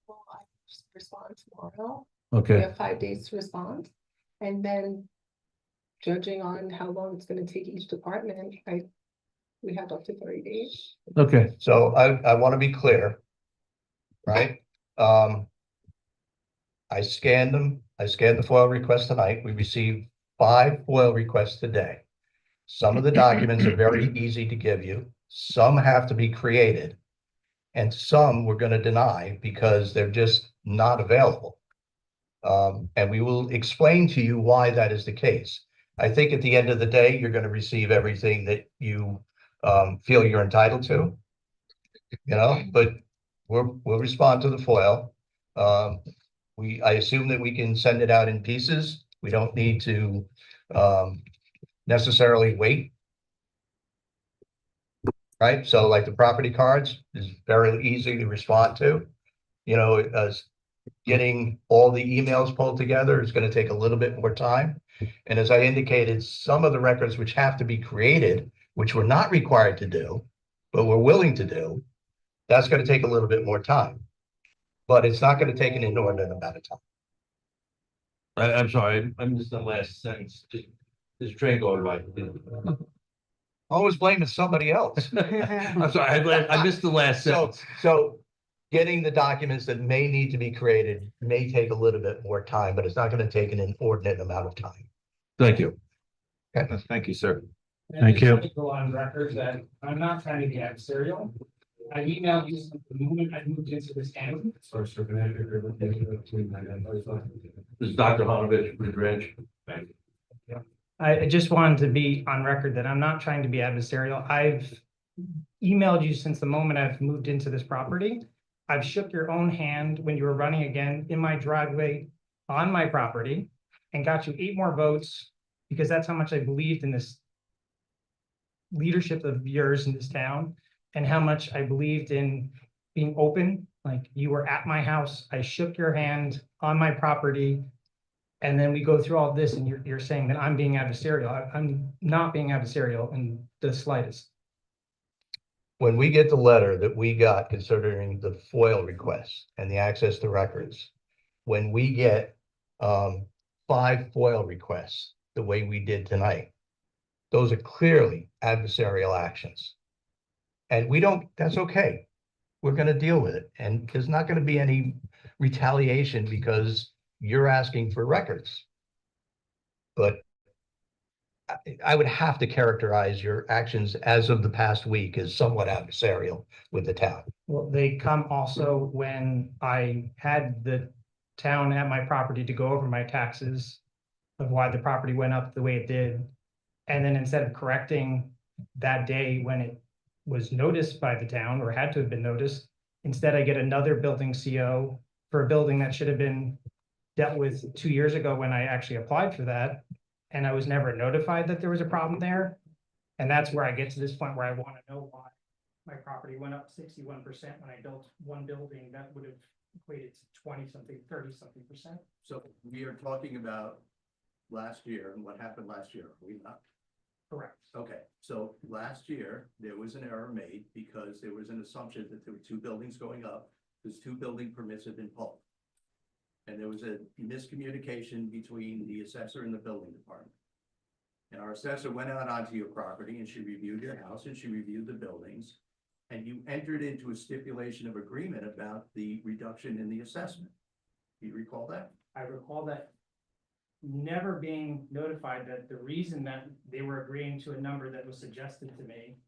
Well, I just respond tomorrow. We Okay, have 5 days to respond. And then judging on how long it's gonna take each department, we have up to 30 days. Okay, So I want to be clear. Right? I scanned them. I scanned the FOIL request tonight. We received 5 FOIL requests today. Some of the documents are very easy to give you. Some have to be created. And some we're going to deny because they're just not available. And we will explain to you why that is the case. I think at the end of the day, you're going to receive everything that you feel you're entitled to. But we'll respond to the FOIL. I assume that we can send it out in pieces. We don't need to necessarily wait. Right? So like the property cards is very easy to respond to. As getting all the emails pulled together is going to take a little bit more time. And as I indicated, some of the records which have to be created, which we're not required to do, but we're willing to do, that's going to take a little bit more time. But it's not going to take an inordinate amount of time. I'm sorry, I missed the last sentence. This train going by. Always blaming somebody else. I'm sorry, I missed the last sentence. So getting the documents that may need to be created may take a little bit more time, but it's not going to take an inordinate amount of time. Thank you. Thank you, sir. Thank you. Go on record that I'm not trying to be adversarial. I emailed you the moment I moved into this county. This is Dr. Hanovich, Ridge Ranch. I just wanted to be on record that I'm not trying to be adversarial. I've emailed you since the moment I've moved into this property. I've shook your own hand when you were running again in my driveway on my property and got you 8 more votes because that's how much I believed in this leadership of yours in this town and how much I believed in being open. Like you were at my house, I shook your hand on my property. And then we go through all this and you're saying that I'm being adversarial. I'm not being adversarial in the slightest. When we get the letter that we got considering the FOIL requests and the access to records, when we get 5 FOIL requests the way we did tonight, those are clearly adversarial actions. And that's okay. We're going to deal with it. And there's not going to be any retaliation because you're asking for records. But I would have to characterize your actions as of the past week as somewhat adversarial with the town. Well, they come also when I had the town at my property to go over my taxes of why the property went up the way it did. And then instead of correcting that day when it was noticed by the town or had to have been noticed, instead I get another building CO for a building that should have been dealt with 2 years ago when I actually applied for that. And I was never notified that there was a problem there. And that's where I get to this point where I want to know why my property went up 61% when I built one building that would have equated to 20-something, 30-something%. So we are talking about last year and what happened last year, are we not? Correct. Okay, so last year, there was an error made because there was an assumption that there were 2 buildings going up, because 2 building permits had been pulled. And there was a miscommunication between the assessor and the building department. And our assessor went out onto your property and she reviewed your house and she reviewed the buildings. And you entered into a stipulation of agreement about the reduction in the assessment. Do you recall that? I recall that never being notified that the reason that they were agreeing to a number that was suggested to me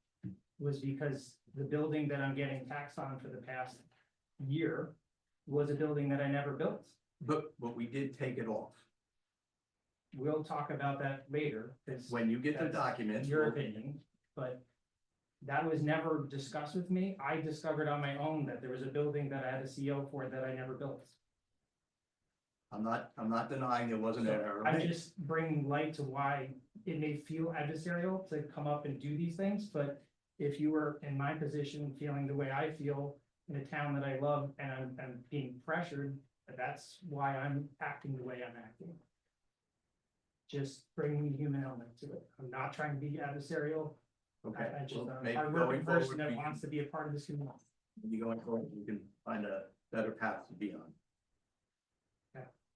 was because the building that I'm getting taxed on for the past year was a building that I never built. But we did take it off. We'll talk about that later, because When you get the that's documents. your we'll- opinion, but that was never discussed with me. I discovered on my own that there was a building that I had a CO for that I never built. I'm not denying there wasn't an error I'm made. just bringing light to why it may feel adversarial to come up and do these things, but if you were in my position, feeling the way I feel in a town that I love and I'm being pressured, that's why I'm acting the way I'm acting. Just bringing the human element to it. I'm not trying to be adversarial. Okay, I just, well, I'm maybe a going hardworking person forward, that we wants to be a part of this community. maybe going forward, we can find a better path to be on.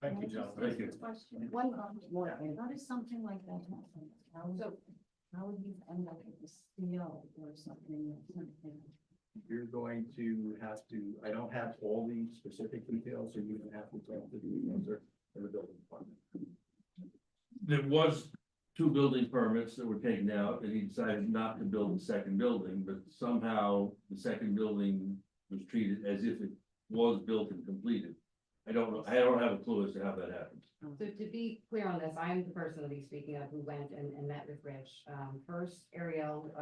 Thank you, John. Thank you. Question, one more, how does something like that happen? How would you end up with a CO or something? You're going to have to, I don't have all the specific details, so you're gonna have to talk to the user in the building department. There was two building permits that were taken out, and he decided not to build the second building, but somehow the second building was treated as if it was built and completed. I don't know, I don't have a clue as to how that happened. So to be clear on this, I'm the person that he's speaking of who went and met with Rich. First, Ariel,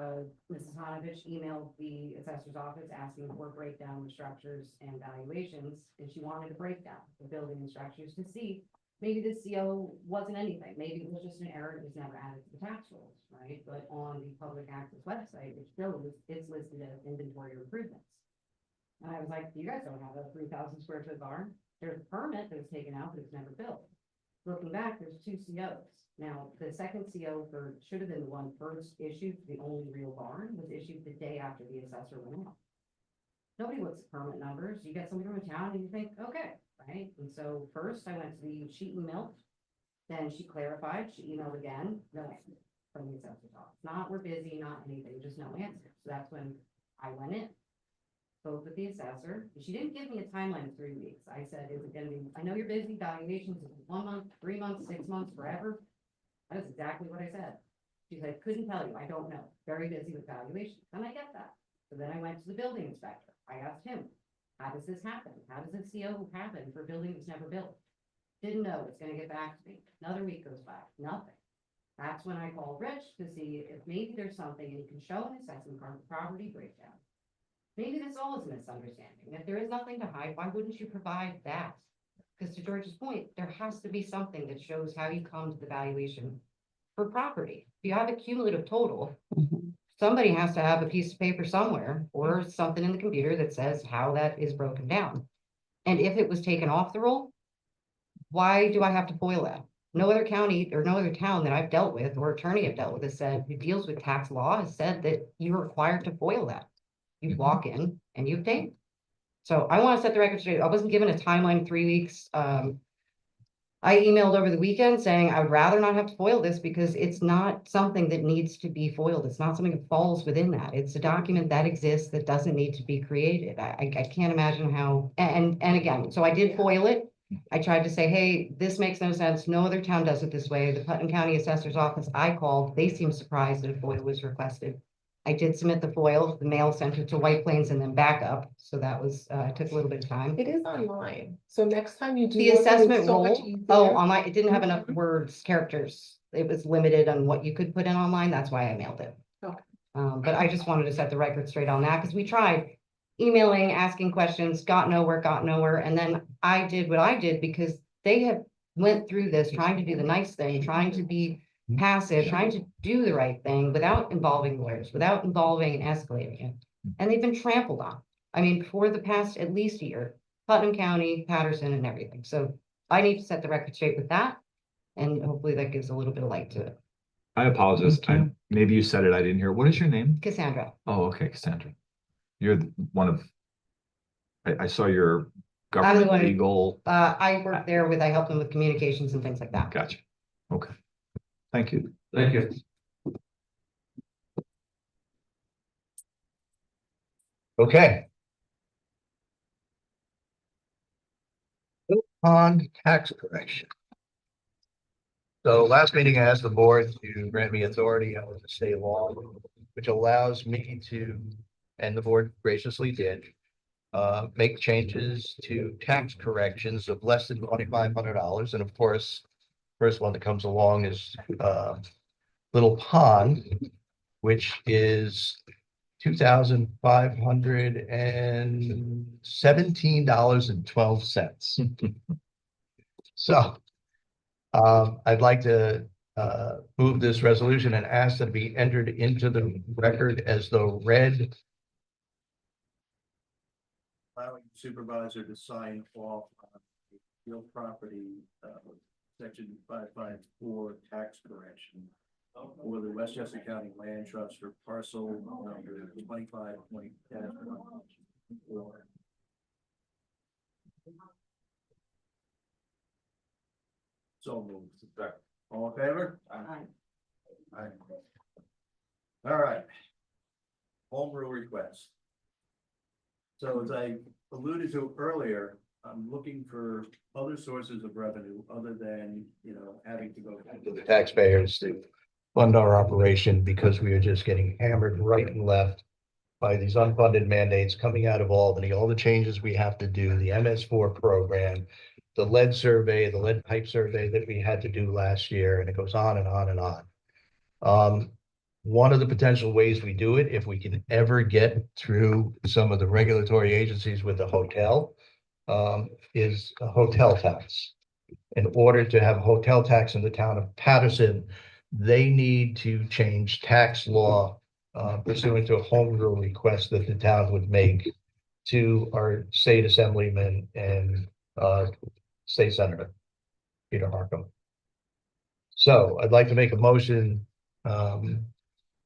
Mrs. Hanovich emailed the assessor's office asking for a breakdown of structures and valuations, and she wanted a breakdown of building and structures to see maybe the CO wasn't anything, maybe it was just an error, it was never added to the tax rolls, right? But on the public access website, which shows it's listed as inventory improvements. And I was like, you guys don't have a 3,000 square foot barn. There's a permit that was taken out, but it's never built. Looking back, there's two COs. Now, the second CO should have been the one first issued, the only real barn, was issued the day after the assessor went out. Nobody looks at permit numbers. You get somebody from a town and you think, okay, right? And so first I went to she emailed, then she clarified, she emailed again, no answer from the assessor's office. Not we're busy, not anything, just no answer. So that's when I went in. Spoke with the assessor. She didn't give me a timeline of 3 weeks. I said, is it gonna be, I know you're busy, valuations, is it 1 month, 3 months, 6 months, forever? That's exactly what I said. She said, couldn't tell you, I don't know. Very busy with valuations, and I get that. So then I went to the building inspector. I asked him, how does this happen? How does a CO happen for a building that's never built? Didn't know, it's gonna get back to me. Another week goes by, nothing. That's when I called Rich to see if maybe there's something, and you can show an assessment property breakdown. Maybe this all is a misunderstanding. If there is nothing to hide, why wouldn't you provide that? Because to George's point, there has to be something that shows how you come to the valuation for property. If you have a cumulative total, somebody has to have a piece of paper somewhere or something in the computer that says how that is broken down. And if it was taken off the roll, why do I have to FOIL that? No other county or no other town that I've dealt with or attorney I've dealt with has said, who deals with tax law, has said that you're required to FOIL that. You walk in and you obtain. So I want to set the record straight. I wasn't given a timeline of 3 weeks. I emailed over the weekend saying I would rather not have to FOIL this because it's not something that needs to be FOILed. It's not something that falls within that. It's a document that exists that doesn't need to be created. I can't imagine how, and again, so I did FOIL it. I tried to say, hey, this makes no sense. No other town does it this way. The Putnam County Assessor's Office I called, they seemed surprised that a FOIL was requested. I did submit the FOIL, the mail sent it to White Plains and then back up. So that was, took a little bit of time. It is online, so next time you do. The one, it's assessment so much roll, easier. online, it didn't have enough words, characters. It was limited on what you could put in online. That's why I mailed it. Okay. But I just wanted to set the record straight on that because we tried emailing, asking questions, got nowhere. And then I did what I did because they have went through this, trying to do the nice thing, trying to be passive, trying to do the right thing without involving lawyers, without involving and escalating it. And they've been trampled on. I mean, for the past at least year, Putnam County, Patterson and everything. So I need to set the record straight with that. And hopefully that gives a little bit of light to it. I apologize. Maybe you said it, I didn't hear. What is your name? Cassandra. Oh, okay, Cassandra. You're one of, I saw your I'm the government one- legal. I work there with, I help them with communications and things like that. Gotcha. Okay. Thank you. Thank you. Okay. Pond tax correction. So last meeting, I asked the board to grant me authority under the state law, which allows me to, and the board graciously did, make changes to tax corrections of less than $2,500. And of course, first one that comes along is Little Pond, which is $2,517.12. So I'd like to move this resolution and ask that it be entered into the record as the read. Allowing the supervisor to sign off on the real property, section 554 tax correction for the Westchester County Land Trust for parcel number 25.10. So moved. All in favor? Aye. Aye. All right. Home rule request. So as I alluded to earlier, I'm looking for other sources of revenue other than, having to go To the taxpayers to fund our operation because we are just getting hammered right and left by these unfunded mandates coming out of Albany, all the changes we have to do, the MS4 program, the lead survey, the lead pipe survey that we had to do last year, and it goes on and on and on. One of the potential ways we do it, if we can ever get through some of the regulatory agencies with the hotel, is a hotel tax. In order to have a hotel tax in the town of Patterson, they need to change tax law pursuant to a home rule request that the town would make to our state assemblyman and state senator, Peter Harcum. So I'd like to make a motion.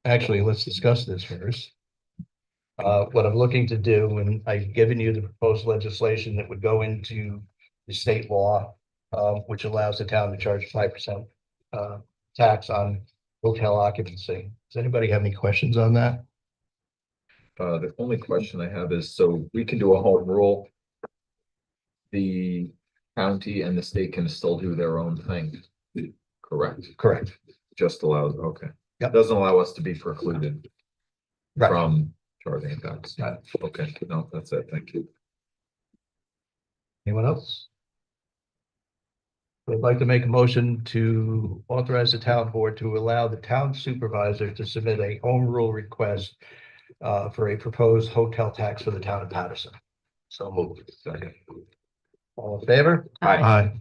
Actually, let's discuss this first. What I'm looking to do, and I've given you the proposed legislation that would go into the state law, which allows the town to charge 5% tax on hotel occupancy. Does anybody have any questions on that? The only question I have is, so we can do a home rule. The county and the state can still do their own thing, correct? Correct. Just allows, okay. Yep. Doesn't allow us to be precluded Right. from charging a tax. Right. Okay, no, that's it, thank you. Anyone else? I'd like to make a motion to authorize the town board to allow the town supervisor to submit a home rule request for a proposed hotel tax for the town of Patterson. So moved. Second. All in favor? Aye.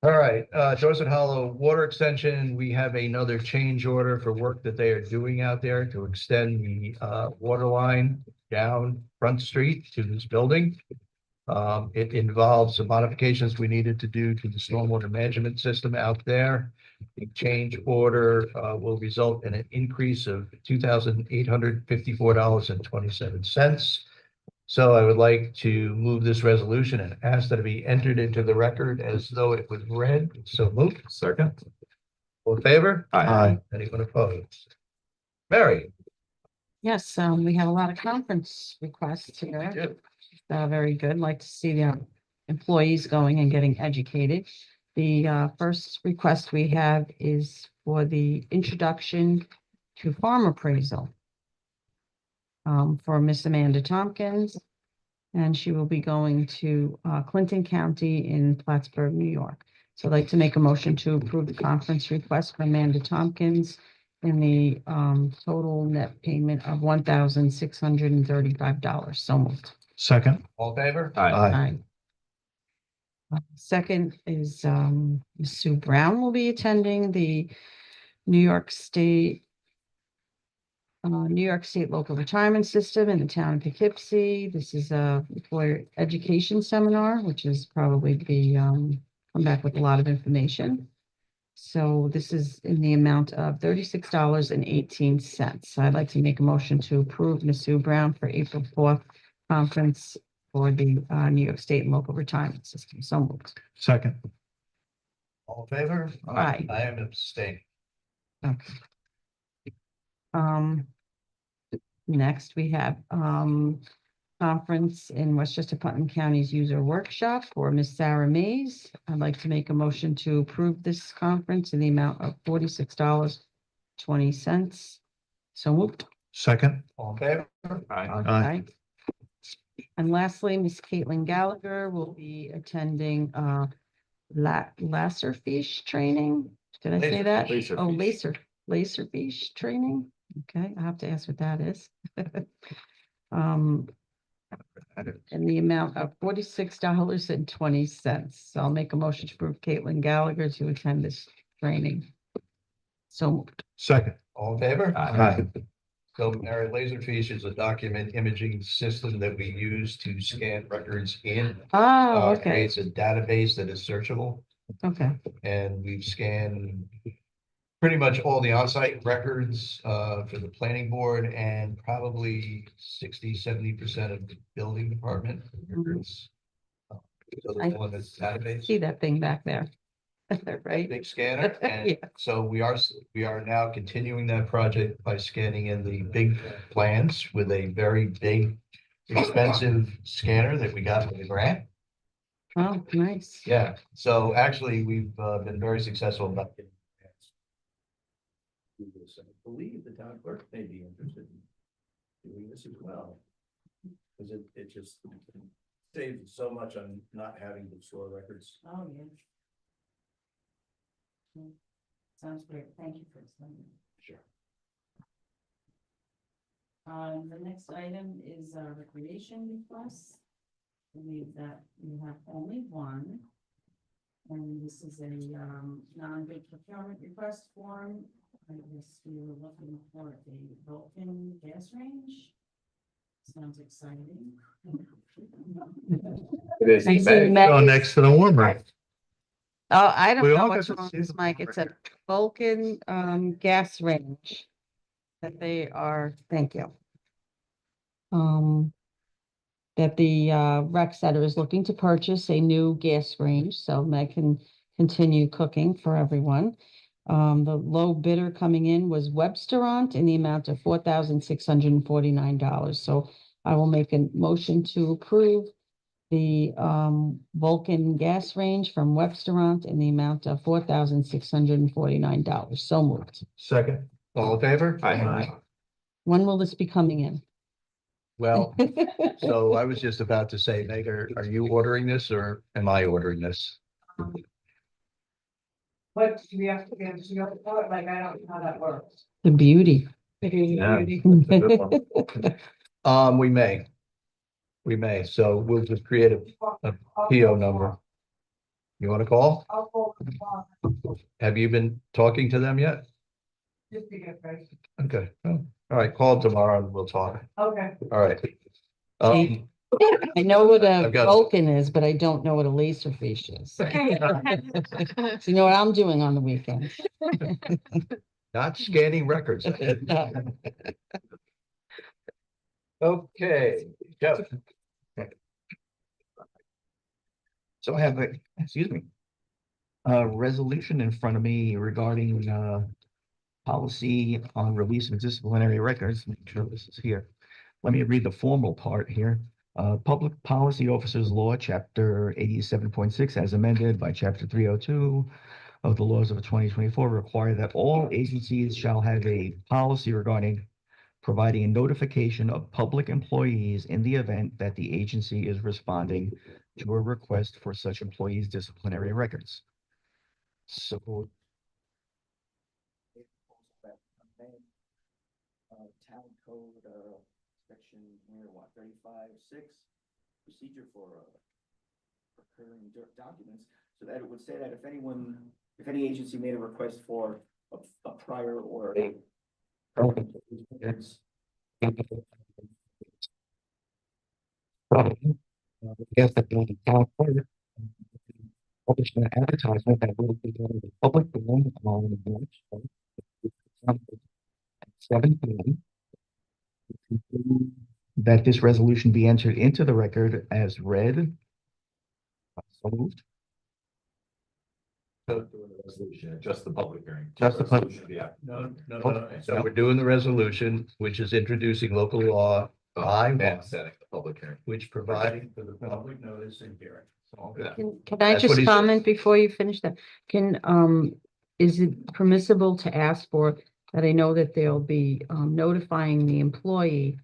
All right, Dorset Hollow Water Extension, we have another change order for work that they are doing out there to extend the water line down Front Street to this building. It involves some modifications we needed to do to the stormwater management system out there. The change order will result in an increase of $2,854.27. So I would like to move this resolution and ask that it be entered into the record as though it was read. So moved. Second. All in favor? Aye. Anyone opposed? Mary? Yes, we have a lot of conference requests here. Very good. Like to see the employees going and getting educated. The first request we have is for the introduction to farm appraisal for Miss Amanda Tompkins, and she will be going to Clinton County in Plattsburgh, New York. So I'd like to make a motion to approve the conference request for Amanda Tompkins in the total net payment of $1,635. So moved. Second. All in favor? Aye. Second is Ms. Sue Brown will be attending the New York State Local Retirement System in the town of Poughkeepsie. This is a employer education seminar, which is probably come back with a lot of information. So this is in the amount of $36.18. I'd like to make a motion to approve Ms. Sue Brown for April 4th conference for the New York State and Local Retirement System. So moved. Second. All in favor? Aye. I am abstaining. Okay. Next, we have conference in Westchester Putnam County's user workshop for Miss Sarah Mays. I'd like to make a motion to approve this conference in the amount of $46.20. So moved. Second. All in favor? Aye. And lastly, Miss Caitlin Gallagher will be attending Laserfish training. Did I say that? Laserfish. Laserfish training. Okay, I have to ask what that is. In the amount of $46.20. So I'll make a motion to approve Caitlin Gallagher to attend this training. So moved. Second. All in favor? Aye. So Mary, Laserfish is a document imaging system that we use to scan records in. Oh, okay, Creates a database that is searchable, okay. and we've scanned pretty much all the on-site records for the planning board and probably 60-70% of the building department records. So I the one that's database. See that thing back there. right? big scanner. And Yeah. so we are now continuing that project by scanning in the big plans with a very big, expensive scanner that we got with the grant. Oh, nice. Yeah, so actually, we've been very successful about getting grants. Do this. I believe the town clerk may be interested in doing this as well. Because it just saves so much on not having to store records. Oh, yeah. Sounds great. Thank you for explaining. Sure. The next item is recreation requests. I believe that you have only one. And this is a non-bid procurement request form. I guess we were looking for a Vulcan gas range. Sounds exciting. It is. I see Meg Go is- next to the warmer. Oh, I don't We know all what's got to wrong see with the this, Mike. warmer It's a Vulcan gas range that they are, thank you. That the rec center is looking to purchase a new gas range, so Meg can continue cooking for everyone. The low bidder coming in was Websteront in the amount of $4,649. So I will make a motion to approve the Vulcan gas range from Websteront in the amount of $4,649. So moved. Second. All in favor? Aye. When will this be coming in? Well, so I was just about to say, Meg, are you ordering this or am I ordering this? What do we have to get, do you have to tell it, like, I don't know how that works. The beauty. Yeah. We may. We may, so we'll just create a PO number. You want to call? I'll call the phone, Have you been talking to them yet? just to get ready. Okay, all right, call tomorrow and we'll talk. Okay. All right. See? I know what a I've got- Vulcan is, but I don't know what a laserfish is. So you know what I'm doing on the weekends? Not scanning records. Okay, Jeff. So I have a, excuse me, a resolution in front of me regarding, policy on release of disciplinary records. Make sure this is here. Let me read the formal part here. Public Policy Officers Law, Chapter 87.6, as amended by Chapter 302 of the laws of 2024, require that all agencies shall have a policy regarding providing a notification of public employees in the event that the agency is responding to a request for such employees' disciplinary records. So town code, section, what, 35.6, procedure for procuring documents, so that it would say that if any agency made a request for a prior or a it's yes, that the town clerk published an advertisement that will be in the public domain on March 7 p.m. That this resolution be entered into the record as read. So moved. Just the public hearing. Just the public- Yeah. No. So we're doing the resolution, which is introducing local law by law, And setting the public hearing. which providing for the public notice and hearing. Can I That's what just he said. comment before you finish that? Is it permissible to ask for that? I know that they'll be notifying the employee,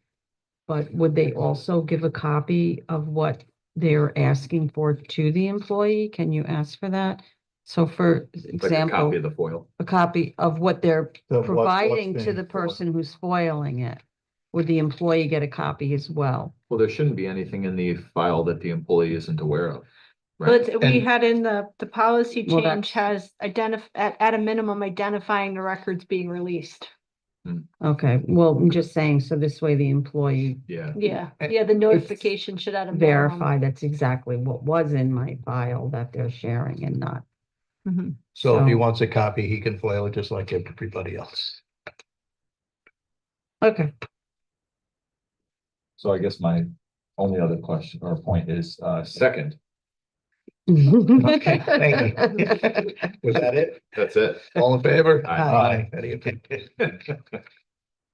but would they also give a copy of what they're asking for to the employee? Can you ask for that? So for Like a example, copy of the foil. a copy of what they're Of what's providing to being the person who's foiling it. Would the employee get a copy as well? Well, there shouldn't be anything in the file that the employee isn't aware of. But Right? we And- had in the policy Well, change has at a minimum identifying the records being released. Okay, well, I'm just saying, so this way the employee Yeah. Yeah, And yeah, the notification should at a minimum. verify that's exactly what was in my file that they're sharing and not. Mhm. So if he So- wants a copy, he can file it just like everybody else. Okay, So I guess my only other question or point is, second, Okay, thank you. Was that it? That's it. All in favor? Aye. Any opposed?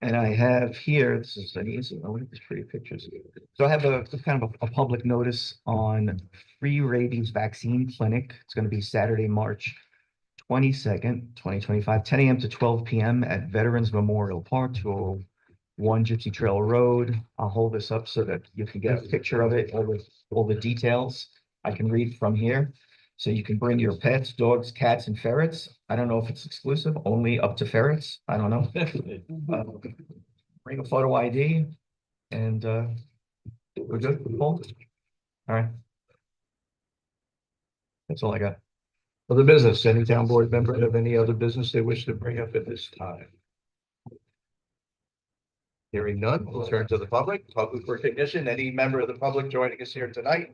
And I have here, this is an easy, oh, look at these pretty pictures. So I have a kind of a public notice on free rabies vaccine clinic. It's going to be Saturday, March 22nd, 2025, 10 a.m. to 12 p.m. at Veterans Memorial Park, 201 Gypsy Trail Road. I'll hold this up so that you can get a picture of it, all the details I can read from here. So you can bring your pets, dogs, cats, and ferrets. I don't know if it's exclusive, only up to ferrets. I don't know. Bring a photo ID and we're good. All right. That's all I got. Other business, any town board member have any other business they wish to bring up at this time? Hearing none, we'll turn to the public recognition. Any member of the public joining us here tonight?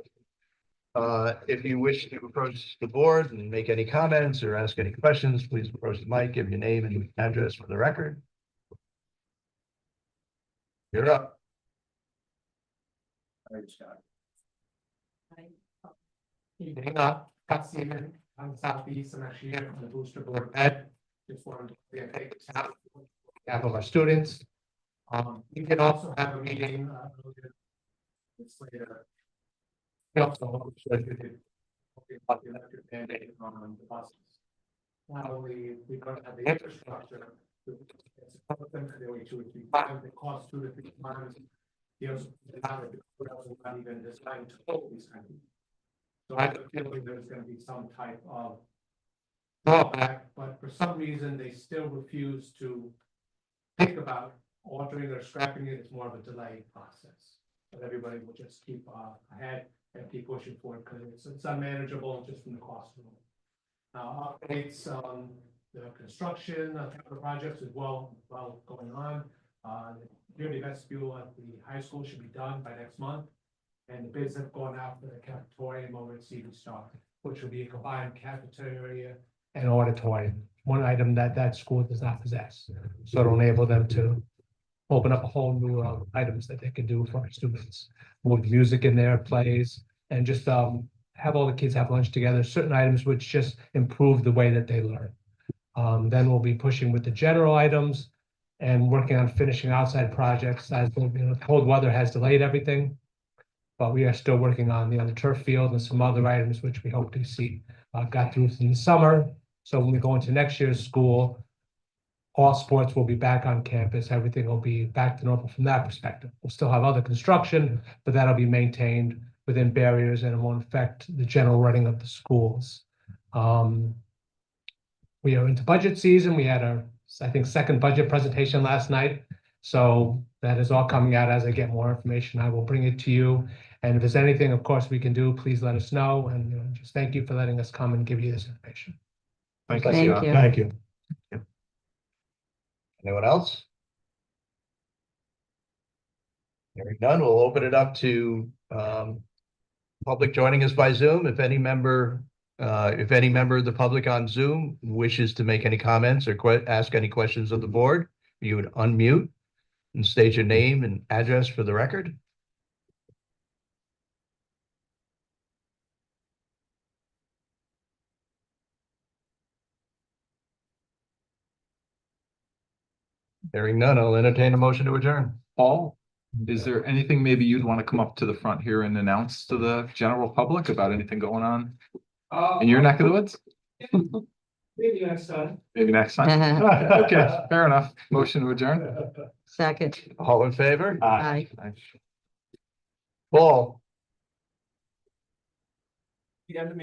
If you wish to approach the board and make any comments or ask any questions, please approach the mic, give your name and address for the record. You're up. Evening, Scott Seaman, I'm Southeast, I'm actually here from the Booster Board of Ed. Just wanted to take this out on behalf of our students. We can also have a meeting, this later. We also should we did about the electric mandate on the buses. Not only we don't have the infrastructure, it's a couple things that we 2 or 3 times, it costs 2 to 3 times. Deals with how the code not even designed to hold these kind of. So I have a feeling there's gonna be some type of drawback, but for some reason, they still refuse to think about altering or scrapping it. It's more of a delayed process. But everybody will just keep ahead and keep pushing forward because it's unmanageable just from the cost of it. Updates on the construction of capital projects is well going on. The community vestibule at the high school should be done by next month. And the bids have gone out for the cafeteria over at CD Star, which will be a combined cafeteria and auditorium. One item that school does not possess. So it'll enable them to open up a whole new items that they can do for our students. Move music in there, plays, and just have all the kids have lunch together. Certain items which just improve the way that they learn. Then we'll be pushing with the general items and working on finishing outside projects as the cold weather has delayed everything. But we are still working on the turf field and some other items which we hope to see got through in the summer. So when we go into next year's school, all sports will be back on campus. Everything will be back to normal from that perspective. We'll still have other construction, but that'll be maintained within barriers and it won't affect the general running of the schools. We are into budget season. We had our, I think, second budget presentation last night. So that is all coming out. As I get more information, I will bring it to you. And if there's anything, of course, we can do, please let us know. And just thank you for letting us come and give you this information. Thank you. Thank you. Anyone else? Hearing none, we'll open it up to public joining us by Zoom. If any member of the public on Zoom wishes to make any comments or ask any questions of the board, you would unmute and state your name and address for the record. Hearing none, I'll entertain a motion to adjourn. Paul, is there anything maybe you'd want to come up to the front here and announce to the general public about anything going on in your neck of the woods? Maybe next time. Maybe next time. Okay, fair enough. Motion to adjourn. Second. All in favor? Aye. Paul.